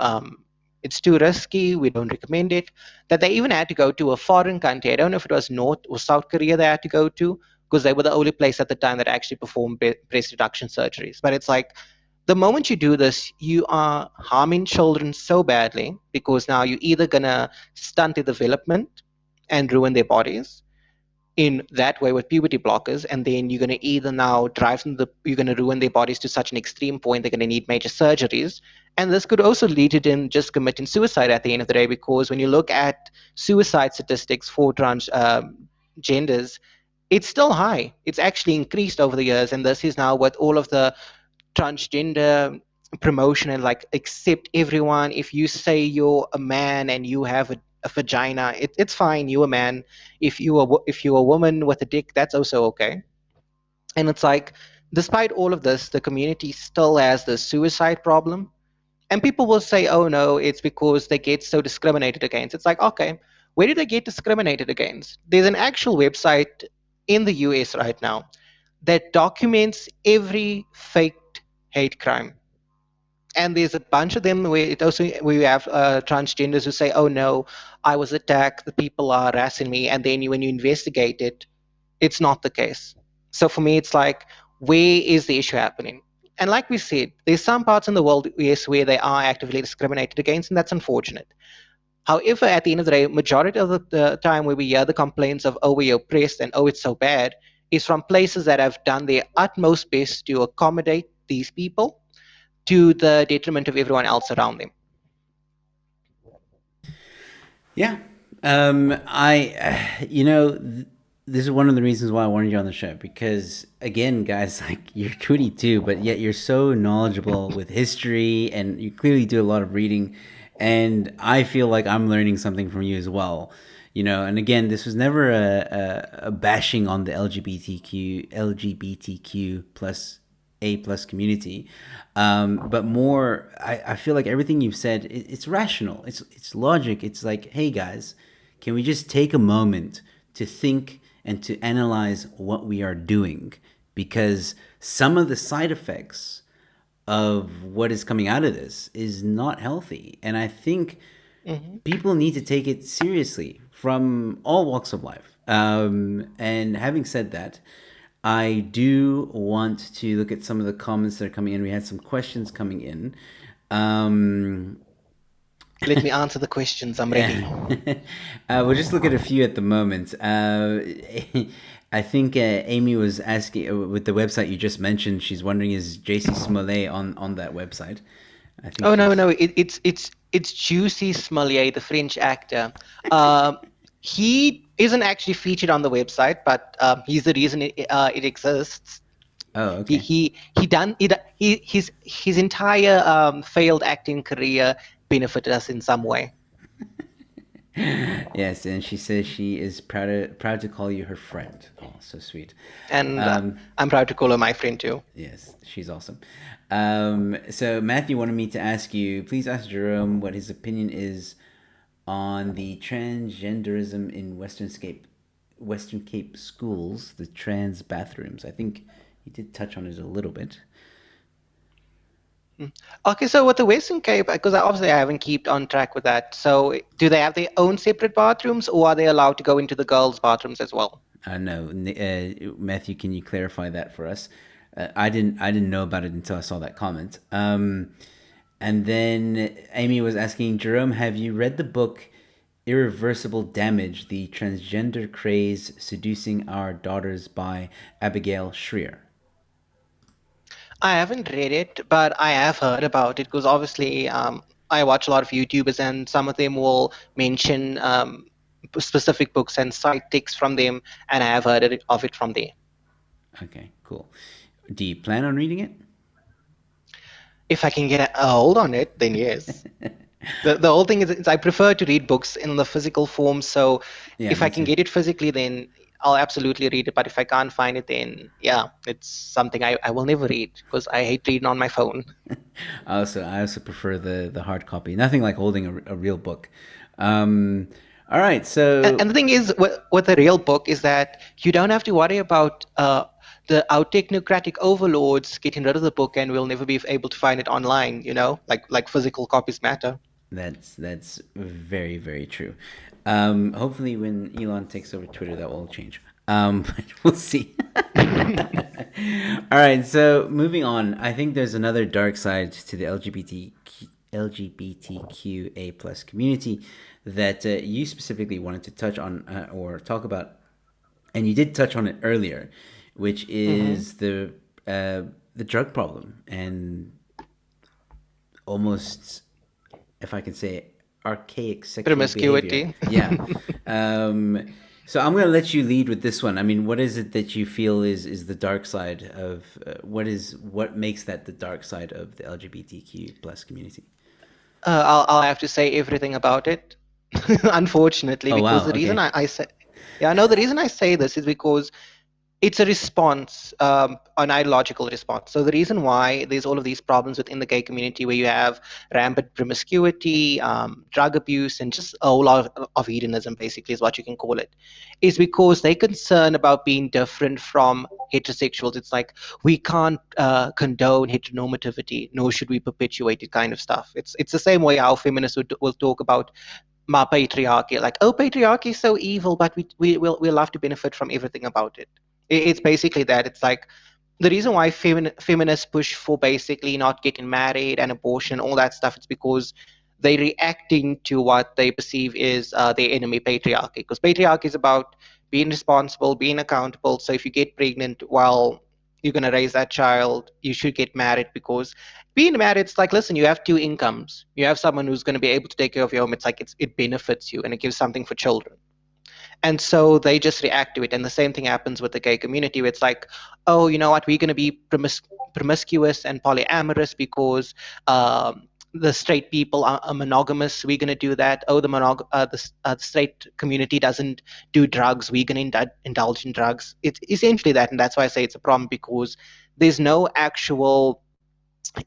it's too risky. We don't recommend it. That they even had to go to a foreign country. I don't know if it was North or South Korea they had to go to because they were the only place at the time that actually performed breast reduction surgeries. But it's like the moment you do this, you are harming children so badly because now you're either going to stunt their development and ruin their bodies in that way with puberty blockers, and then you're going to either now you're going to ruin their bodies to such an extreme point they're going to need major surgeries, and this could also lead to them just committing suicide at the end of the day, because when you look at suicide statistics for genders, it's still high. It's actually increased over the years, and this is now what all of the transgender promotion and like accept everyone. If you say you're a man and you have a vagina, it's fine. You're a man. If you're a woman with a dick, that's also okay. And it's like, despite all of this, the community still has the suicide problem. And people will say, oh no, it's because they get so discriminated against. It's like, okay, where do they get discriminated against? There's an actual website in the US right now that documents every faked hate crime. And there's a bunch of them where it also where you have transgenders who say, "Oh no, I was attacked. The people are harassing me." And then when you investigate it, it's not the case. So for me, it's like, where is the issue happening? And like we said, there's some parts in the world, yes, where they are actively discriminated against, and that's unfortunate. However, at the end of the day, majority of the time where we hear the complaints of, "Oh, we're oppressed," and "Oh, it's so bad," is from places that have done their utmost best to accommodate these people to the detriment of everyone else around them. Yeah. This is one of the reasons why I wanted you on the show because, again, guys, like you're 22, but yet you're so knowledgeable with history and you clearly do a lot of reading. And I feel like I'm learning something from you as well. And again, this was never a bashing on the LGBTQ plus A plus community, but more. I feel like everything you've said, it's rational. It's logic. It's like, hey guys, can we just take a moment to think and to analyze what we are doing? Because some of the side effects of what is coming out of this is not healthy, and I think people need to take it seriously from all walks of life. And having said that, I do want to look at some of the comments that are coming in. We had some questions coming in. Let me answer the questions. I'm ready. We'll just look at a few at the moment. I think Amy was asking with the website you just mentioned. She's wondering, is JC Smollett on that website? I think. Oh no, it's Juicy Smollett, the French actor. He isn't actually featured on the website, but he's the reason it exists. Oh, okay. His entire failed acting career benefited us in some way. Yes, and she says she is proud to call you her friend. Oh, so sweet. And I'm proud to call her my friend too. Yes, she's awesome. So Matthew wanted me to ask you, please ask Jerome what his opinion is on the transgenderism in Western Cape schools, the trans bathrooms. I think he did touch on it a little bit. Okay, so with the Western Cape, because obviously I haven't kept on track with that. So do they have their own separate bathrooms, or are they allowed to go into the girls' bathrooms as well? No, Matthew, can you clarify that for us? I didn't know about it until I saw that comment. And then Amy was asking, Jerome, have you read the book Irreversible Damage: The Transgender Craze Seducing Our Daughters by Abigail Shrier? I haven't read it, but I have heard about it because obviously I watch a lot of YouTubers, and some of them will mention specific books and cite texts from them, and I have heard of it from there. Okay, cool. Do you plan on reading it? If I can get a hold on it, then yes. The whole thing is I prefer to read books in the physical form, so Yeah, if me I can too. get it physically, then I'll absolutely read it. But if I can't find it, then yeah, it's something I will never read because I hate reading on my phone. I also prefer the hard copy. Nothing like holding a real book. Um, all right, And so the thing is, with a real book is that you don't have to worry about our technocratic overlords getting rid of the book, and we'll never be able to find it online. Like physical copies matter. that's very, very true. Hopefully, when Elon takes over Twitter, that will change. But we'll see. All right, so moving on, I think there's another dark side to the LGBTQA plus community that you specifically wanted to touch on or talk about, and you did touch on it earlier, which is the drug problem and almost, if I can say, archaic sexual behavior. Promiscuity. Yeah. So I'm going to let you lead with this one. I mean, what is it that you feel is the dark side of what makes that the dark side of the LGBTQ plus community? I'll have to say everything about it, unfortunately, Oh because wow. the reason Okay. I say, yeah, no, the reason I say this is because it's a response, an ideological response. So the reason why there's all of these problems within the gay community, where you have rampant promiscuity, drug abuse, and just a whole lot of hedonism, basically, is what you can call it, is because they're concerned about being different from heterosexuals. It's like we can't condone heteronormativity, nor should we perpetuate it, kind of stuff. It's the same way how feminists will talk about my patriarchy, like, oh, patriarchy is so evil, but we'll love to benefit from everything about it. It's basically that. It's like the reason why feminists push for basically not getting married and abortion, all that stuff. It's because they're reacting to what they perceive is their enemy, patriarchy. Because patriarchy is about being responsible, being accountable. So if you get pregnant while you're going to raise that child, you should get married, because being married, it's like, listen, you have two incomes. You have someone who's going to be able to take care of your home. It's like it benefits you, and it gives something for children. And so they just react to it. And the same thing happens with the gay community, where it's like, oh, you know what, we're going to be promiscuous and polyamorous because the straight people are monogamous. We're going to do that. Oh, the straight community doesn't do drugs. We're going to indulge in drugs. It's essentially that. And that's why I say it's a problem, because there's no actual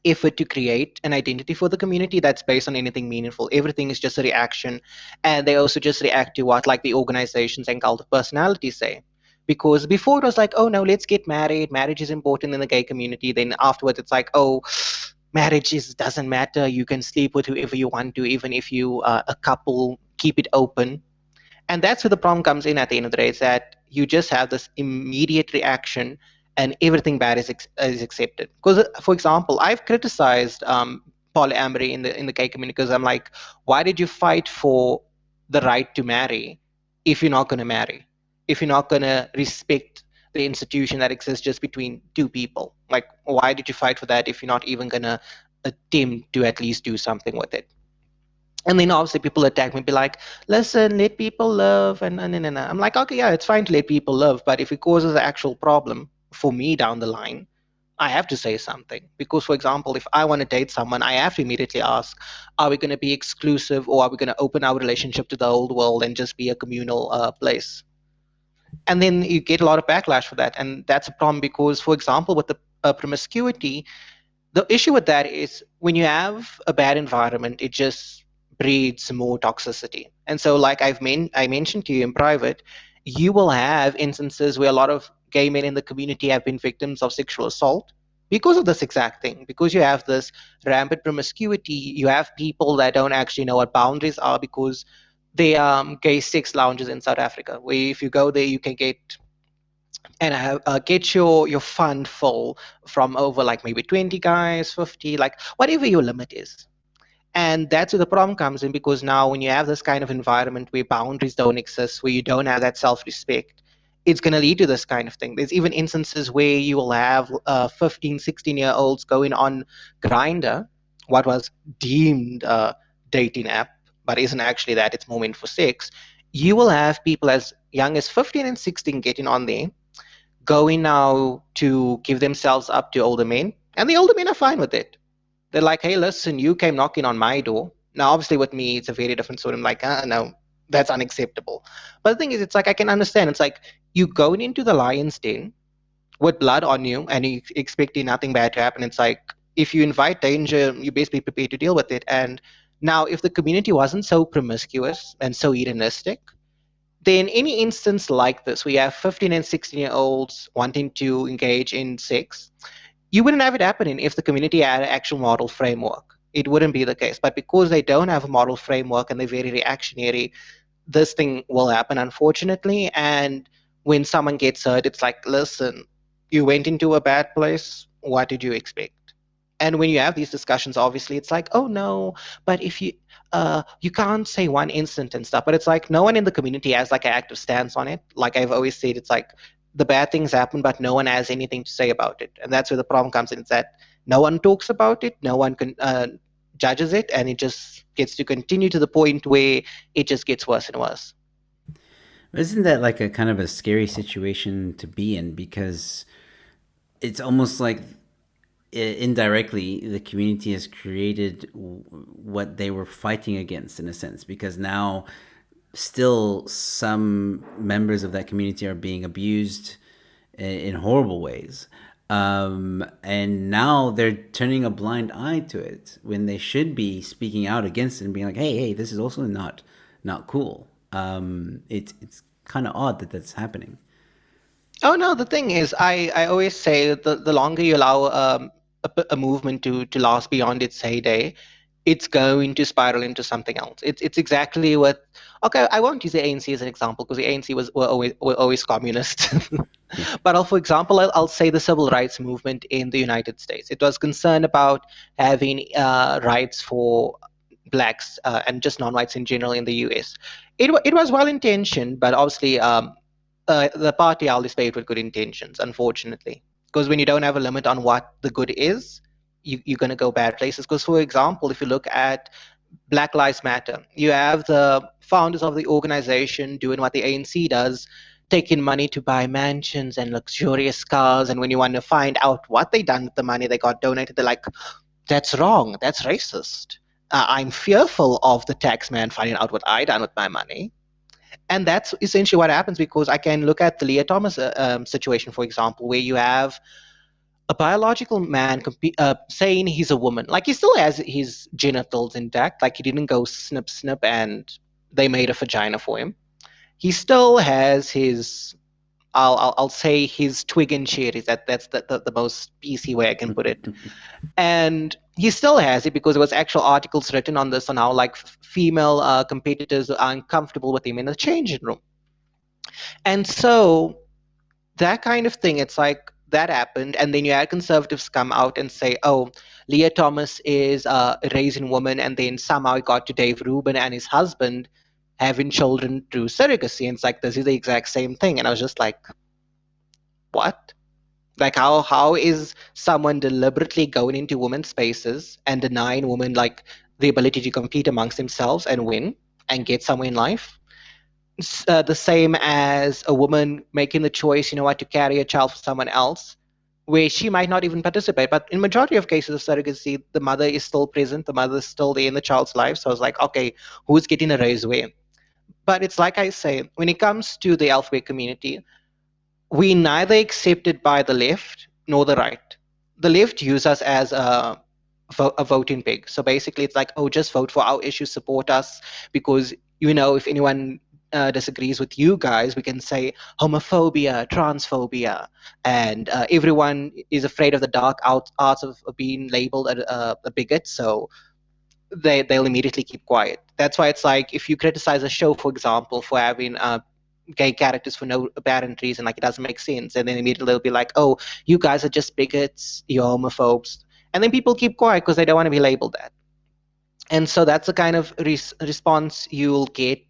effort to create an identity for the community that's based on anything meaningful. Everything is just a reaction, and they also just react to what, like, the organizations and cult of personality say. Because before it was like, oh no, let's get married, marriage is important in the gay community. Then afterwards it's like, oh, doesn't matter, you can sleep with whoever you want to, even if you are a couple, keep it open. And that's where the problem comes in at the end of the day, is that you just have this immediate reaction, and everything bad is accepted. Because, for example, I've criticized polyamory in the gay community, because I'm like, why did you fight for the right to marry if you're not going to marry? If you're not going to respect the institution that exists just between two people? Like, why did you fight for that if you're not even going to attempt to at least do something with it? And then obviously people attack me, be like, listen, let people live, and. I'm like, okay, yeah, it's fine to let people live, but if it causes an actual problem for me down the line, I have to say something. Because, for example, if I want to date someone, I have to immediately ask, are we going to be exclusive, or are we going to open our relationship to the old world and just be a communal place? And then you get a lot of backlash for that. And that's a problem because, for example, with the promiscuity, the issue with that is when you have a bad environment, it just breeds more toxicity. And so, like I mentioned to you in private, you will have instances where a lot of gay men in the community have been victims of sexual assault because of this exact thing. Because you have this rampant promiscuity, you have people that don't actually know what boundaries are, because they gay sex lounges in South Africa, where if you go there, you can get your fund full from over, like, maybe 20 guys, 50, like whatever your limit is. And that's where the problem comes in, because now when you have this kind of environment where boundaries don't exist, where you don't have that self-respect, it's going to lead to this kind of thing. There's even instances where you will have 15, 16-year-olds going on Grindr, what was deemed a dating app, but isn't actually that. It's more meant for sex. You will have people as young as 15 and 16 getting on there, going now to give themselves up to older men, and the older men are fine with it. They're like, hey, listen, you came knocking on my door. Now, obviously, with me, it's a very different story. I'm like, no, that's unacceptable. But the thing is, it's like, I can understand. It's like you going into the lion's den with blood on you, and you expecting nothing bad to happen. It's like, if you invite danger, you basically prepare to deal with it. And Now, if the community wasn't so promiscuous and so hedonistic, then any instance like this, where you have 15 and 16-year-olds wanting to engage in sex, you wouldn't have it happening if the community had an actual moral framework. It wouldn't be the case. But because they don't have a moral framework and they're very reactionary, this thing will happen, unfortunately. And when someone gets hurt, it's like, listen, you went into a bad place. What did you expect? And when you have these discussions, obviously it's like, oh no, but if you can't say one instant and stuff. But it's like no one in the community has like an active stance on it. Like I've always said, it's like the bad things happen, but no one has anything to say about it. And that's where the problem comes in. It's that no one talks about it, no one can judges it, and it just gets to continue to the point where it just gets worse and worse. Isn't that like a kind of a scary situation to be in? Because it's almost like indirectly the community has created what they were fighting against in a sense, because now still some members of that community are being abused in horrible ways, and now they're turning a blind eye to it when they should be speaking out against it and being like, hey, this is also not cool. It's kind of odd that that's happening. Oh no, the thing is, I always say the longer you allow a movement to last beyond its heyday, it's going to spiral into something else. It's exactly what. Okay, I won't use the ANC as an example because the ANC were always communist. Yeah. But for example, I'll say the civil rights movement in the United States. It was concerned about having rights for blacks and just non-whites in general in the US. It was well intentioned, but obviously the party always played with good intentions, unfortunately. Because when you don't have a limit on what the good is, you're going to go bad places. Because, for example, if you look at Black Lives Matter, you have the founders of the organization doing what the ANC does, taking money to buy mansions and luxurious cars. And when you want to find out what they done with the money they got donated, they're like, that's wrong. That's racist. I'm fearful of the tax man finding out what I done with my money. And that's essentially what happens, because I can look at the Leah Thomas situation, for example, where you have a biological man saying he's a woman. Like he still has his genitals intact. Like he didn't go snip, snip and they made a vagina for him. He still has his, I'll say his twig and cherries. That's the most PC way I can put it. And he still has it because there was actual articles written on this on how like female competitors are uncomfortable with him in the changing room. And so that kind of thing, it's like that happened, and then you had conservatives come out and say, oh, Leah Thomas is a raising woman, and then somehow it got to Dave Rubin and his husband having children through surrogacy, and it's like this is the exact same thing. And I was just like, what? Like how is someone deliberately going into women's spaces and denying women like the ability to compete amongst themselves and win and get somewhere in life? The same as a woman making the choice, you know what, to carry a child for someone else, where she might not even participate. But in majority of cases of surrogacy, the mother is still present, the mother is still there in the child's life. So I was like, okay, who's getting a raise where? But it's like I say, when it comes to the alphabet community, we neither accepted by the left nor the right. The left use us as a voting pig. So basically, it's like, oh, just vote for our issues, support us, because if anyone disagrees with you guys, we can say homophobia, transphobia, and everyone is afraid of the dark arts of being labeled a bigot. So they'll immediately keep quiet. That's why it's like if you criticize a show, for example, for having gay characters for no apparent reason, like it doesn't make sense, and then immediately they'll be like, oh, you guys are just bigots, you're homophobes, and then people keep quiet because they don't want to be labeled that. And so that's the kind of response you'll get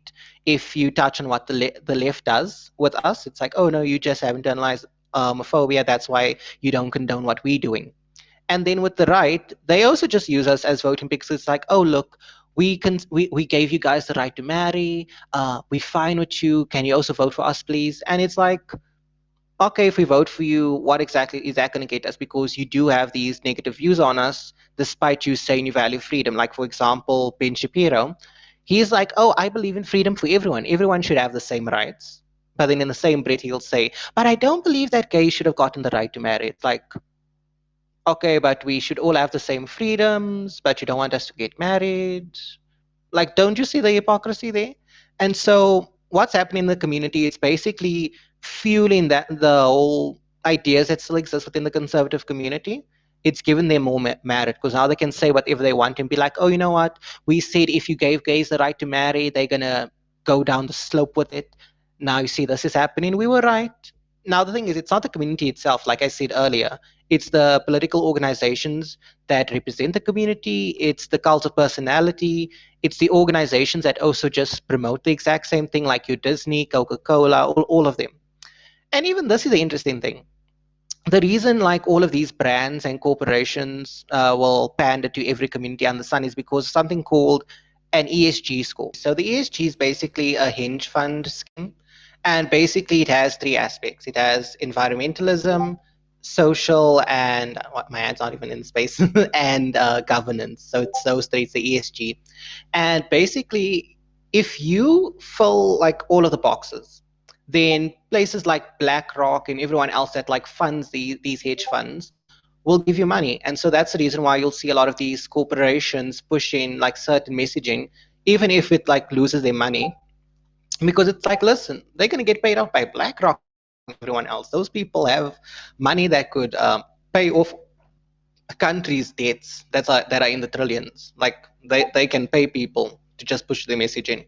if you touch on what the left does with us. It's like, oh no, you just haven't internalized homophobia, that's why you don't condone what we're doing. And then with the right, they also just use us as voting pigs. It's like, oh look, we gave you guys the right to marry. We're fine with you. Can you also vote for us, please? And it's like, okay, if we vote for you, what exactly is that going to get us? Because you do have these negative views on us, despite you saying you value freedom. Like, for example, Ben Shapiro, he's like, oh, I believe in freedom for everyone. Everyone should have the same rights. But then in the same breath, he'll say, but I don't believe that gays should have gotten the right to marry. It's like, okay, but we should all have the same freedoms, but you don't want us to get married. Like, don't you see the hypocrisy there? And so what's happening in the community is basically fueling that the whole ideas that still exist within the conservative community. It's given them more merit because now they can say whatever they want and be like, oh, you know what? We said if you gave gays the right to marry, they're gonna go down the slope with it. Now you see this is happening. We were right. Now the thing is, it's not the community itself, like I said earlier. It's the political organizations that represent the community. It's the cult of personality. It's the organizations that also just promote the exact same thing, like your Disney, Coca-Cola, all of them. And even this is the interesting thing. The reason like all of these brands and corporations will pander to every community under the sun is because of something called an ESG score. So the ESG is basically a hedge fund scheme, and basically it has three aspects. It has environmentalism, social, and my hand's not even in space, and governance. So it's those three. It's the ESG, and basically, if you fill like all of the boxes, then places like BlackRock and everyone else that like funds these hedge funds will give you money. And so that's the reason why you'll see a lot of these corporations pushing like certain messaging, even if it like loses their money, because it's like, listen, they're going to get paid off by BlackRock and everyone else. Those people have money that could pay off a country's debts that are in the trillions. Like they can pay people to just push their messaging.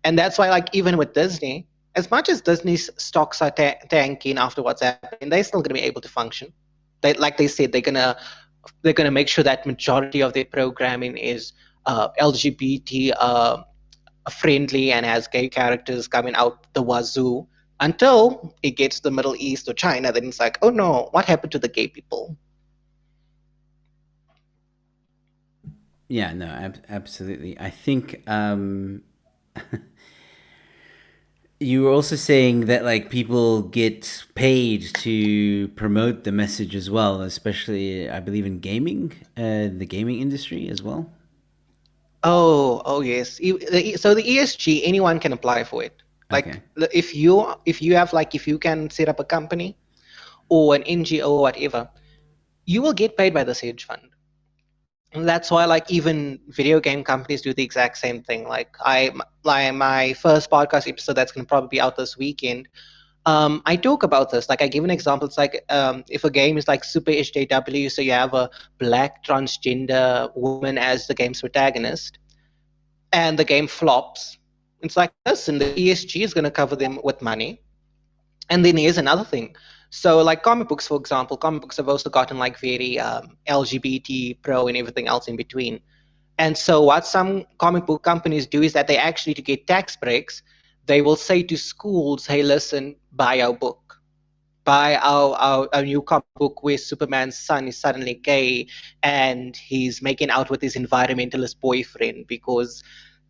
And that's why, like, even with Disney, as much as Disney's stocks are tanking after what's happening, they're still going to be able to function. Like they said, they're gonna make sure that majority of their programming is LGBT friendly and has gay characters coming out the wazoo. Until it gets to the Middle East or China, then it's like, oh no, what happened to the gay people? Yeah, no, absolutely. I think you were also saying that like people get paid to promote the message as well, especially I believe in gaming, the gaming industry as well. Oh yes. So the ESG, anyone can apply for it. Like Okay. if you can set up a company or an NGO or whatever, you will get paid by this hedge fund. And that's why like even video game companies do the exact same thing. Like my first podcast episode that's going to probably be out this weekend. I talk about this. Like I give an example. It's like if a game is like super HJW, so you have a black transgender woman as the game's protagonist, and the game flops. It's like, listen, the ESG is going to cover them with money. And then here's another thing. So, like comic books, for example, comic books have also gotten like very LGBT pro and everything else in between. And so, what some comic book companies do is that they actually, to get tax breaks, they will say to schools, hey, listen, buy our book. Buy our new comic book where Superman's son is suddenly gay and he's making out with his environmentalist boyfriend because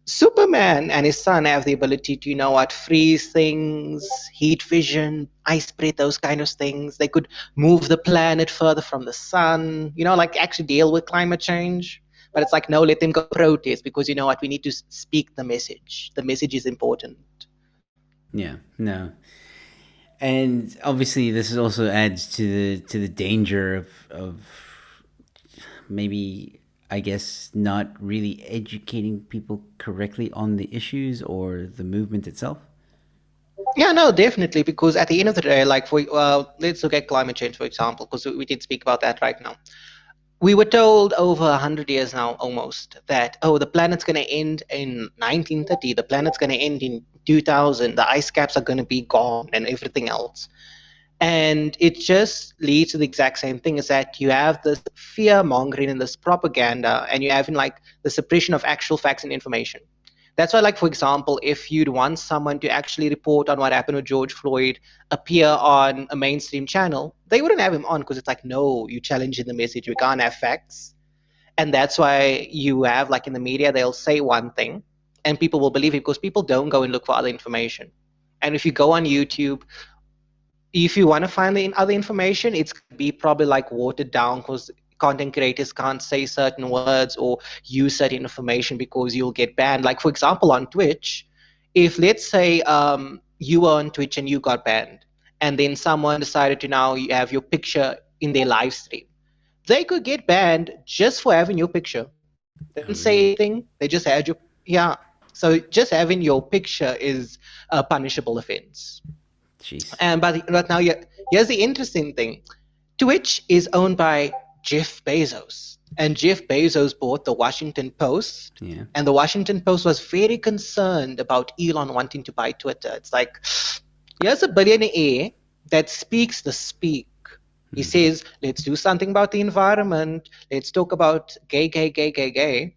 Superman and his son have the ability to, you know what, freeze things, heat vision, ice breath, those kind of things. They could move the planet further from the sun, like actually deal with climate change. But it's like, no, let them go protest because you know what, we need to speak the message. The message is important. Yeah. No. And obviously, this also adds to the danger of maybe I guess not really educating people correctly on the issues or the movement itself. Yeah, no, definitely. Because at the end of the day, like for let's look at climate change, for example, because we did speak about that right now. We were told over 100 years now almost that, oh, the planet's going to end in 1930, the planet's going to end in 2000, the ice caps are going to be gone and everything else. And it just leads to the exact same thing, is that you have this fear mongering and this propaganda, and you have like the suppression of actual facts and information. That's why, like, for example, if you'd want someone to actually report on what happened with George Floyd appear on a mainstream channel, they wouldn't have him on because it's like, no, you're challenging the message. We can't have facts. And that's why you have, like, in the media, they'll say one thing and people will believe it because people don't go and look for other information. And if you go on YouTube, if you want to find the other information, it's going to be probably like watered down because content creators can't say certain words or use certain information because you'll get banned. Like, for example, on Twitch, if let's say you were on Twitch and you got banned, and then someone decided to now you have your picture in their live stream, they could get banned just for having your picture. They didn't say anything. They just had your, yeah. So just having your picture is a punishable offense. Jeez. But now here's the interesting thing. Twitch is owned by Jeff Bezos. And Jeff Bezos bought the Washington Post. Yeah. And the Washington Post was very concerned about Elon wanting to buy Twitter. It's like, here's a billionaire that speaks the speak. He says, let's do something about the environment. Let's talk about gay.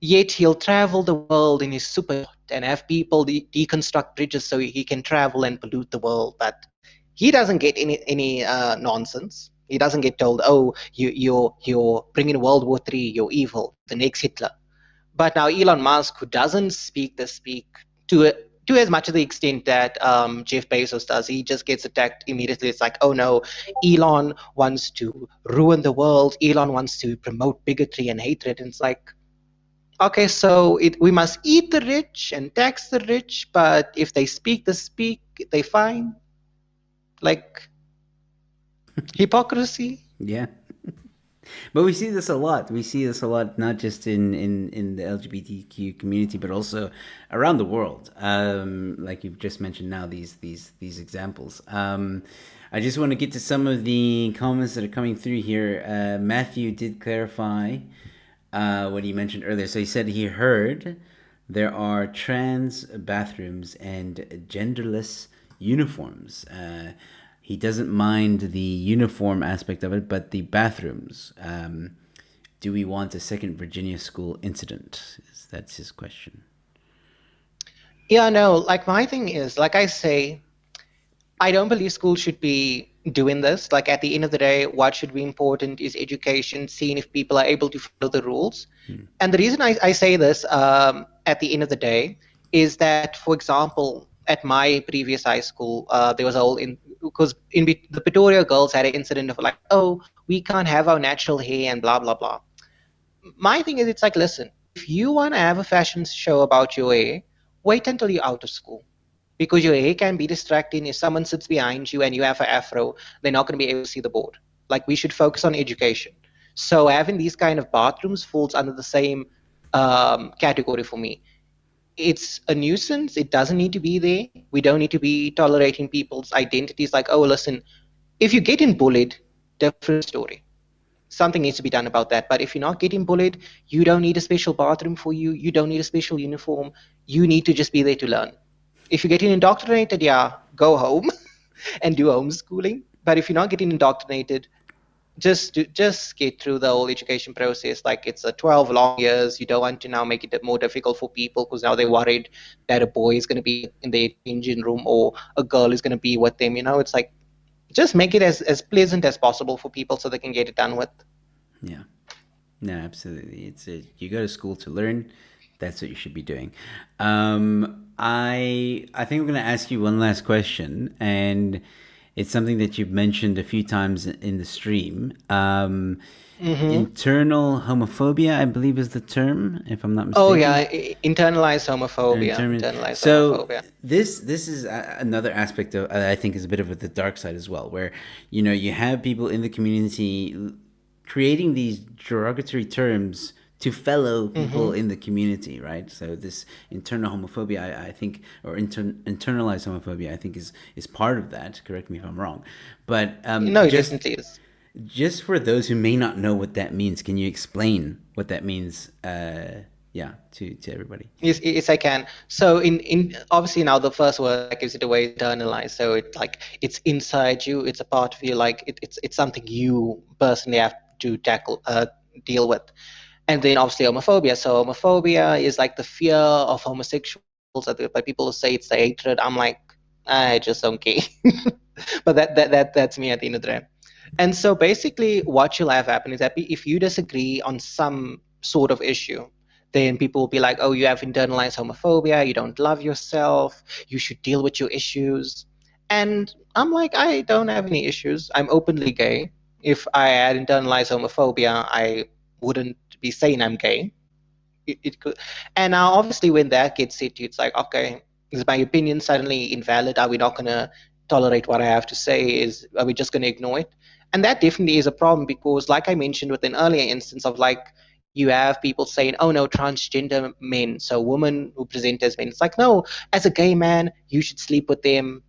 Yet he'll travel the world in his super yacht and have people deconstruct bridges so he can travel and pollute the world. But he doesn't get any nonsense. He doesn't get told, oh, you're bringing World War III, you're evil, the next Hitler. But now Elon Musk, who doesn't speak the speak to as much of the extent that Jeff Bezos does, he just gets attacked immediately. It's like, oh no, Elon wants to ruin the world. Elon wants to promote bigotry and hatred. And it's like, okay, so we must eat the rich and tax the rich, but if they speak the speak, they fine. Like, hypocrisy. Yeah. But we see this a lot. We see this a lot, not just in the LGBTQ community, but also around the world. Like you've just mentioned now, these examples. I just want to get to some of the comments that are coming through here. Matthew did clarify what he mentioned earlier. So he said he heard there are trans bathrooms and genderless uniforms. He doesn't mind the uniform aspect of it, but the bathrooms. Do we want a second Virginia school incident? That's his question. Yeah, no, like my thing is, like I say, I don't believe schools should be doing this. Like at the end of the day, what should be important is education, seeing if people are able to follow the rules. And the reason I say this at the end of the day is that, for example, at my previous high school, there was a whole because the Pretoria girls had an incident of like, oh, we can't have our natural hair and blah blah blah. My thing is, it's like, listen, if you want to have a fashion show about your hair, wait until you're out of school, because your hair can be distracting. If someone sits behind you and you have an afro, they're not going to be able to see the board. Like, we should focus on education. So having these kind of bathrooms falls under the same category for me. It's a nuisance. It doesn't need to be there. We don't need to be tolerating people's identities. Like, oh, listen, if you're getting bullied, different story. Something needs to be done about that. But if you're not getting bullied, you don't need a special bathroom for you. You don't need a special uniform. You need to just be there to learn. If you're getting indoctrinated, yeah, go home and do homeschooling. But if you're not getting indoctrinated, just get through the whole education process. Like, it's a 12 long years. You don't want to now make it more difficult for people, because now they're worried that a boy is going to be in the engine room or a girl is going to be with them. It's like, just make it as pleasant as possible for people so they can get it done with. Yeah, no, absolutely. You go to school to learn. That's what you should be doing. I think I'm going to ask you one last question, and it's something that you've mentioned a few times in the stream. Internal homophobia, I believe, is the term, if I'm not mistaken. Oh yeah, internalized homophobia. Homophobia. This is another aspect of, I think, is a bit of the dark side as well, where you have people in the community creating these derogatory terms to fellow people in the community, right? So this internal homophobia, I think, or internalized homophobia, I think is part of that. Correct me if I'm wrong, but no, it definitely is. Just for those who may not know what that means, can you explain what that means? To everybody. Yes, I can. So in obviously now the first word that gives it away, internalized. So it's inside you. It's a part of you. Like it's something you personally have to deal with. And then obviously homophobia. So homophobia is like the fear of homosexuals. By people who say it's the hatred. I'm like, I just don't care. But that's me at the end of the day. And so basically what you'll have happen is that if you disagree on some sort of issue, then people will be like, oh, you have internalized homophobia, you don't love yourself, you should deal with your issues. And I'm like, I don't have any issues. I'm openly gay. If I had internalized homophobia, I wouldn't be saying I'm gay. It could. And now obviously when that gets said to you, it's like, okay, is my opinion suddenly invalid? Are we not going to tolerate what I have to say? Are we just going to ignore it? And that definitely is a problem because, like I mentioned with an earlier instance of like, you have people saying, oh no, transgender men, so women who present as men. It's like, no, as a gay man, you should sleep with them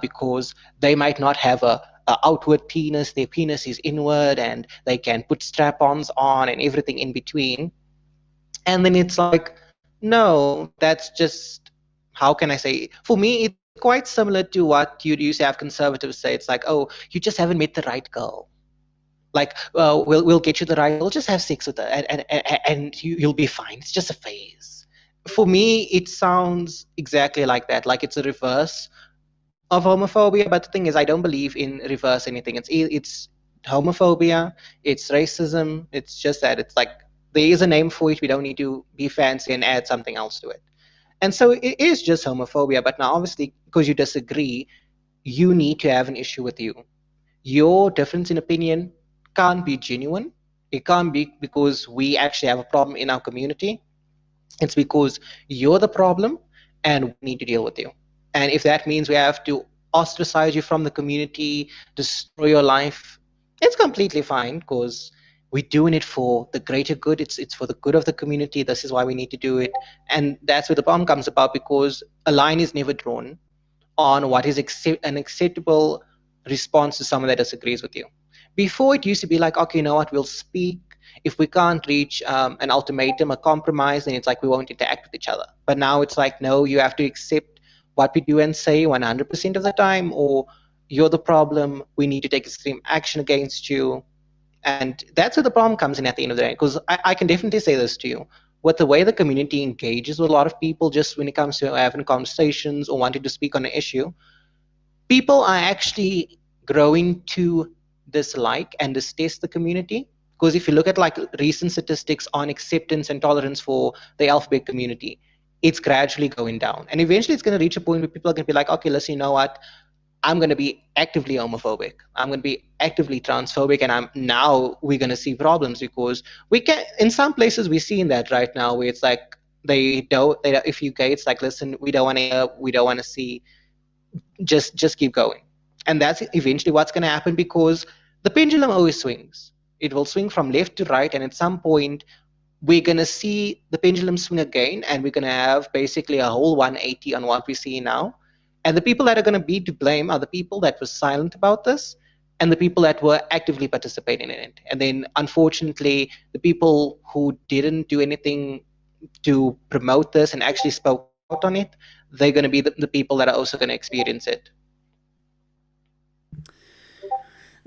because they might not have a outward penis. Their penis is inward and they can put strap-ons on and everything in between. And then it's like, no, that's just, how can I say? For me, it's quite similar to what you used to have conservatives say. It's like, oh, you just haven't met the right girl. Like, we'll get you the right, we'll just have sex with her, and you'll be fine. It's just a phase. For me, it sounds exactly like that. Like it's a reverse of homophobia. But the thing is, I don't believe in reverse anything. It's homophobia, it's racism. It's just that it's like there is a name for it. We don't need to be fancy and add something else to it. And so it is just homophobia. But now, obviously, because you disagree, you need to have an issue with you. Your difference in opinion can't be genuine. It can't be because we actually have a problem in our community. It's because you're the problem and we need to deal with you. And if that means we have to ostracize you from the community, destroy your life, it's completely fine because we're doing it for the greater good. It's for the good of the community. This is why we need to do it. And that's where the problem comes about, because a line is never drawn on what is an acceptable response to someone that disagrees with you. Before, it used to be like, okay, you know what, we'll speak. If we can't reach an ultimatum, a compromise, then it's like we won't interact with each other. But now it's like, no, you have to accept what we do and say 100% of the time, or you're the problem. We need to take extreme action against you. And that's where the problem comes in at the end of the day. Because I can definitely say this to you. With the way the community engages with a lot of people, just when it comes to having conversations or wanting to speak on an issue, people are actually growing to dislike and detest the community. Because if you look at like recent statistics on acceptance and tolerance for the alphabet community, it's gradually going down. And eventually it's going to reach a point where people are going to be like, okay, listen, you know what? I'm going to be actively homophobic. I'm going to be actively transphobic. And we're going to see problems because we can, in some places we're seeing that right now where it's like, if you gay, it's like, listen, we don't want to see, just keep going. And that's eventually what's going to happen, because the pendulum always swings. It will swing from left to right, and at some point we're going to see the pendulum swing again, and we're going to have basically a whole 180 on what we see now. And the people that are going to be to blame are the people that were silent about this and the people that were actively participating in it. And then unfortunately, the people who didn't do anything to promote this and actually spoke out on it, they're going to be the people that are also going to experience it.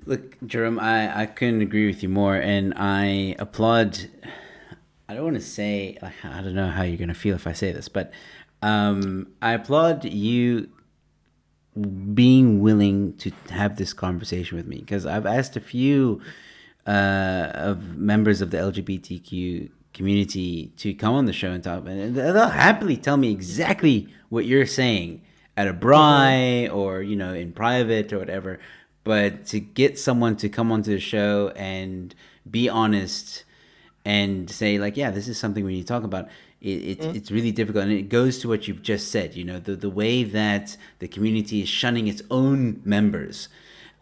Look, Jerome, I couldn't agree with you more, and I applaud. I don't want to say, I don't know how you're going to feel if I say this, but I applaud you being willing to have this conversation with me, because I've asked a few of members of the LGBTQ community to come on the show and talk, and they'll happily tell me exactly what you're saying at a braai or in private or whatever. But to get someone to come onto the show and be honest and say like, yeah, this is something we need to talk about, it's really difficult. And it goes to what you've just said, the way that the community is shunning its own members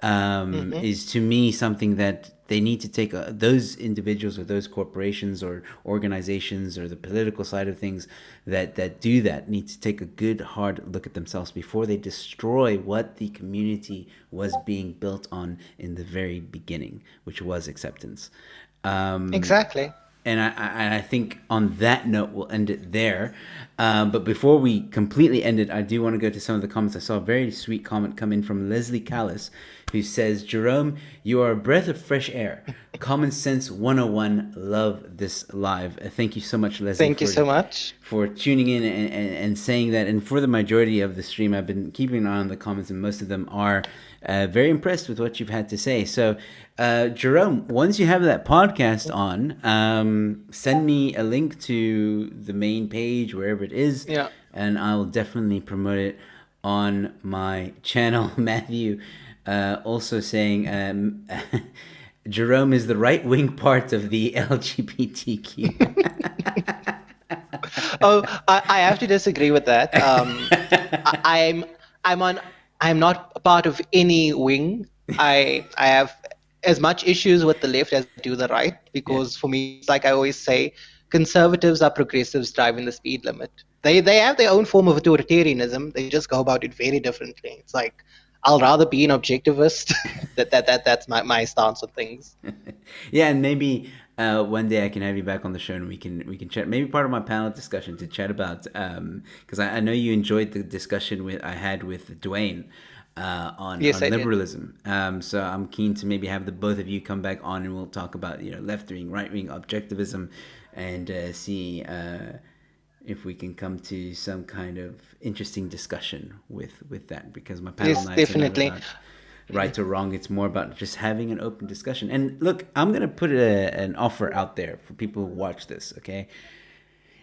is, to me, something that they need to take, those individuals or those corporations or organizations or the political side of things that do that need to take a good hard look at themselves before they destroy what the community was being built on in the very beginning, which was acceptance. Exactly. And I think on that note, we'll end it there. But before we completely end it, I do want to go to some of the comments. I saw a very sweet comment come in from Leslie Callis, who says, Jerome, you are a breath of fresh air. Common Sense 101. Love this live. Thank you so much, Leslie. Thank you so much for tuning in and saying that. And for the majority of the stream, I've been keeping an eye on the comments, and most of them are very impressed with what you've had to say. So, Jerome, once you have that podcast on, send me a link to the main page, wherever it is, and I'll definitely promote it on my channel. Matthew also saying, Jerome is the right-wing part of the LGBTQ. Oh, I have to disagree with that. I'm on I'm not a part of any wing. I have as much issues with the left as I do the right, Yeah. because for me, it's like I always say, conservatives are progressives driving the speed limit. They have their own form of authoritarianism. They just go about it very differently. It's like I'll rather be an objectivist. That's my stance on things. Yeah, and maybe one day I can have you back on the show and we can chat. Maybe part of my panel discussion to chat about because I know you enjoyed the discussion I had with Dwayne Yes, on I did. liberalism. So I'm keen to maybe have the both of you come back on and we'll talk about left wing, right wing objectivism, and see if we can come to some kind of interesting discussion with that, because my panel Yes, nights are not definitely. about right or wrong. It's more about just having an open discussion. And look, I'm gonna put an offer out there for people who watch this. Okay,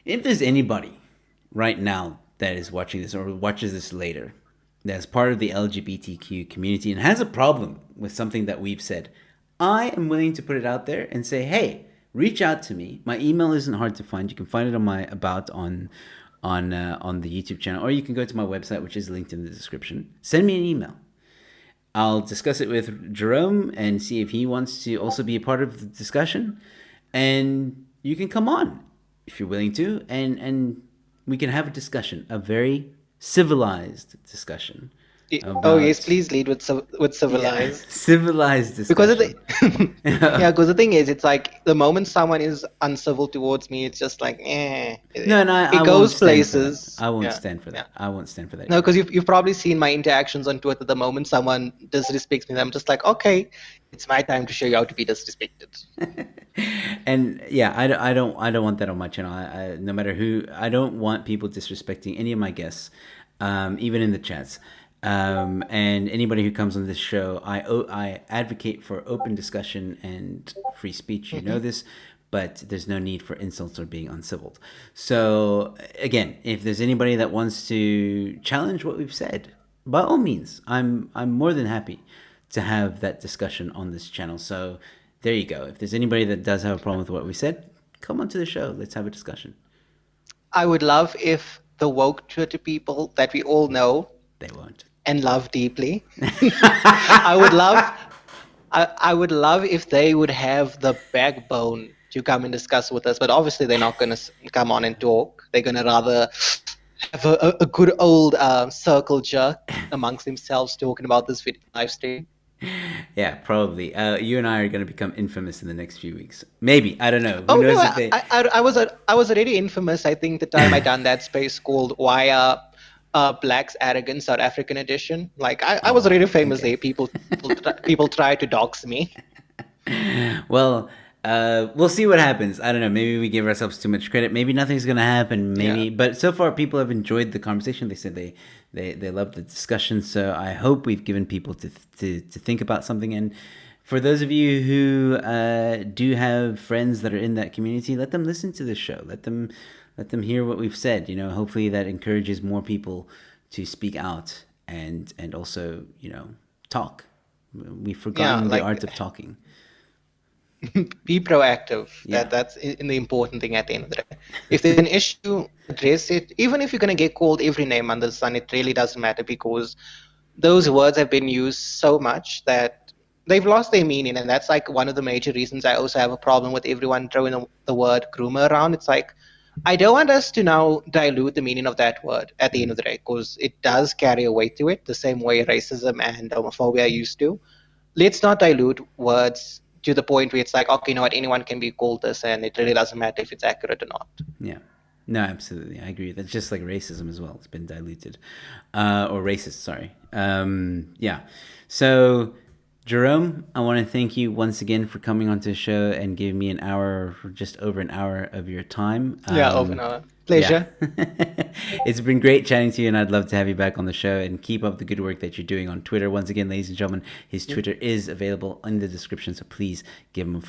if there's anybody right now that is watching this or watches this later that's part of the LGBTQ community and has a problem with something that we've said, I am willing to put it out there and say, hey, reach out to me. My email isn't hard to find. You can find it on my about on the YouTube channel, or you can go to my website, which is linked in the description. Send me an email. I'll discuss it with Jerome and see if he wants to also be a part of the discussion. And you can come on if you're willing to, and we can have a discussion, a very civilized discussion Oh yes, about, please lead with yeah, civilized. civilized Because of discussion. the yeah, because the thing is, it's like the moment someone is uncivil towards me, it's just like, No, no, it I won't goes stand for that. places. I won't Yeah, stand for yeah. that. I won't stand for that No, either. because you've probably seen my interactions on Twitter. The moment someone disrespects me, I'm just like, okay, it's my time to show you how to be disrespected. And yeah, I don't want that on my channel. No matter who, I don't want people disrespecting any of my guests, even in the chats. And anybody who comes on this show, I advocate for open discussion and free speech. You know Hmm. this, but there's no need for insults or being uncivil. So again, if there's anybody that wants to challenge what we've said, by all means, I'm more than happy to have that discussion on this channel. So there you go. If there's anybody that does have a problem with what we said, come onto the show. Let's have a discussion. I would love if the woke Twitter people that we all know They won't. and love deeply, I would love I would love if they would have the backbone to come and discuss with us, but obviously they're not going to come on and talk. They're going to rather have a good old circle jerk amongst themselves talking about this video live stream. Yeah, probably. You and I are going to become infamous in the next few weeks. Maybe. I don't know. Who Oh no, knows if they. I was already infamous. I think the time I done that space called "Why Are Blacks Arrogant South African Edition." Like I was Oh, already famous okay. there. People try to dox me. Well, we'll see what happens. I don't know. Maybe we give ourselves too much credit. Maybe nothing's gonna happen. Yeah. Maybe, but so far people have enjoyed the conversation. They said they loved the discussion. So I hope we've given people to think about something. And for those of you who do have friends that are in that community, let them listen to this show. Let them hear what we've said. Hopefully that encourages more people to speak out and also talk. We've Yeah, forgotten the art like of talking. be proactive. Yeah. That's the important thing at the end of the day. If there's an issue, address it. Even if you're gonna get called every name under the sun, it really doesn't matter, because those words have been used so much that they've lost their meaning, and that's like one of the major reasons I also have a problem with everyone throwing the word groomer around. It's like I don't want us to now dilute the meaning of that word at the end of the day, because it does carry a weight to it, the same way racism and homophobia used to. Let's not dilute words to the point where it's like, okay, you know what, anyone can be called this, and it really doesn't matter if it's accurate or not. Yeah. No, absolutely. I agree. That's just like racism as well. It's been diluted. Or racist, sorry. Yeah. So, Jerome, I want to thank you once again for coming onto the show and giving me an hour, just over an hour of your time. Yeah, over now. Yeah. Pleasure. It's been great chatting to you, and I'd love to have you back on the show and keep up the good work that you're doing on Twitter. Once again, ladies and gentlemen, his Twitter is available in the description, so please give him a follow.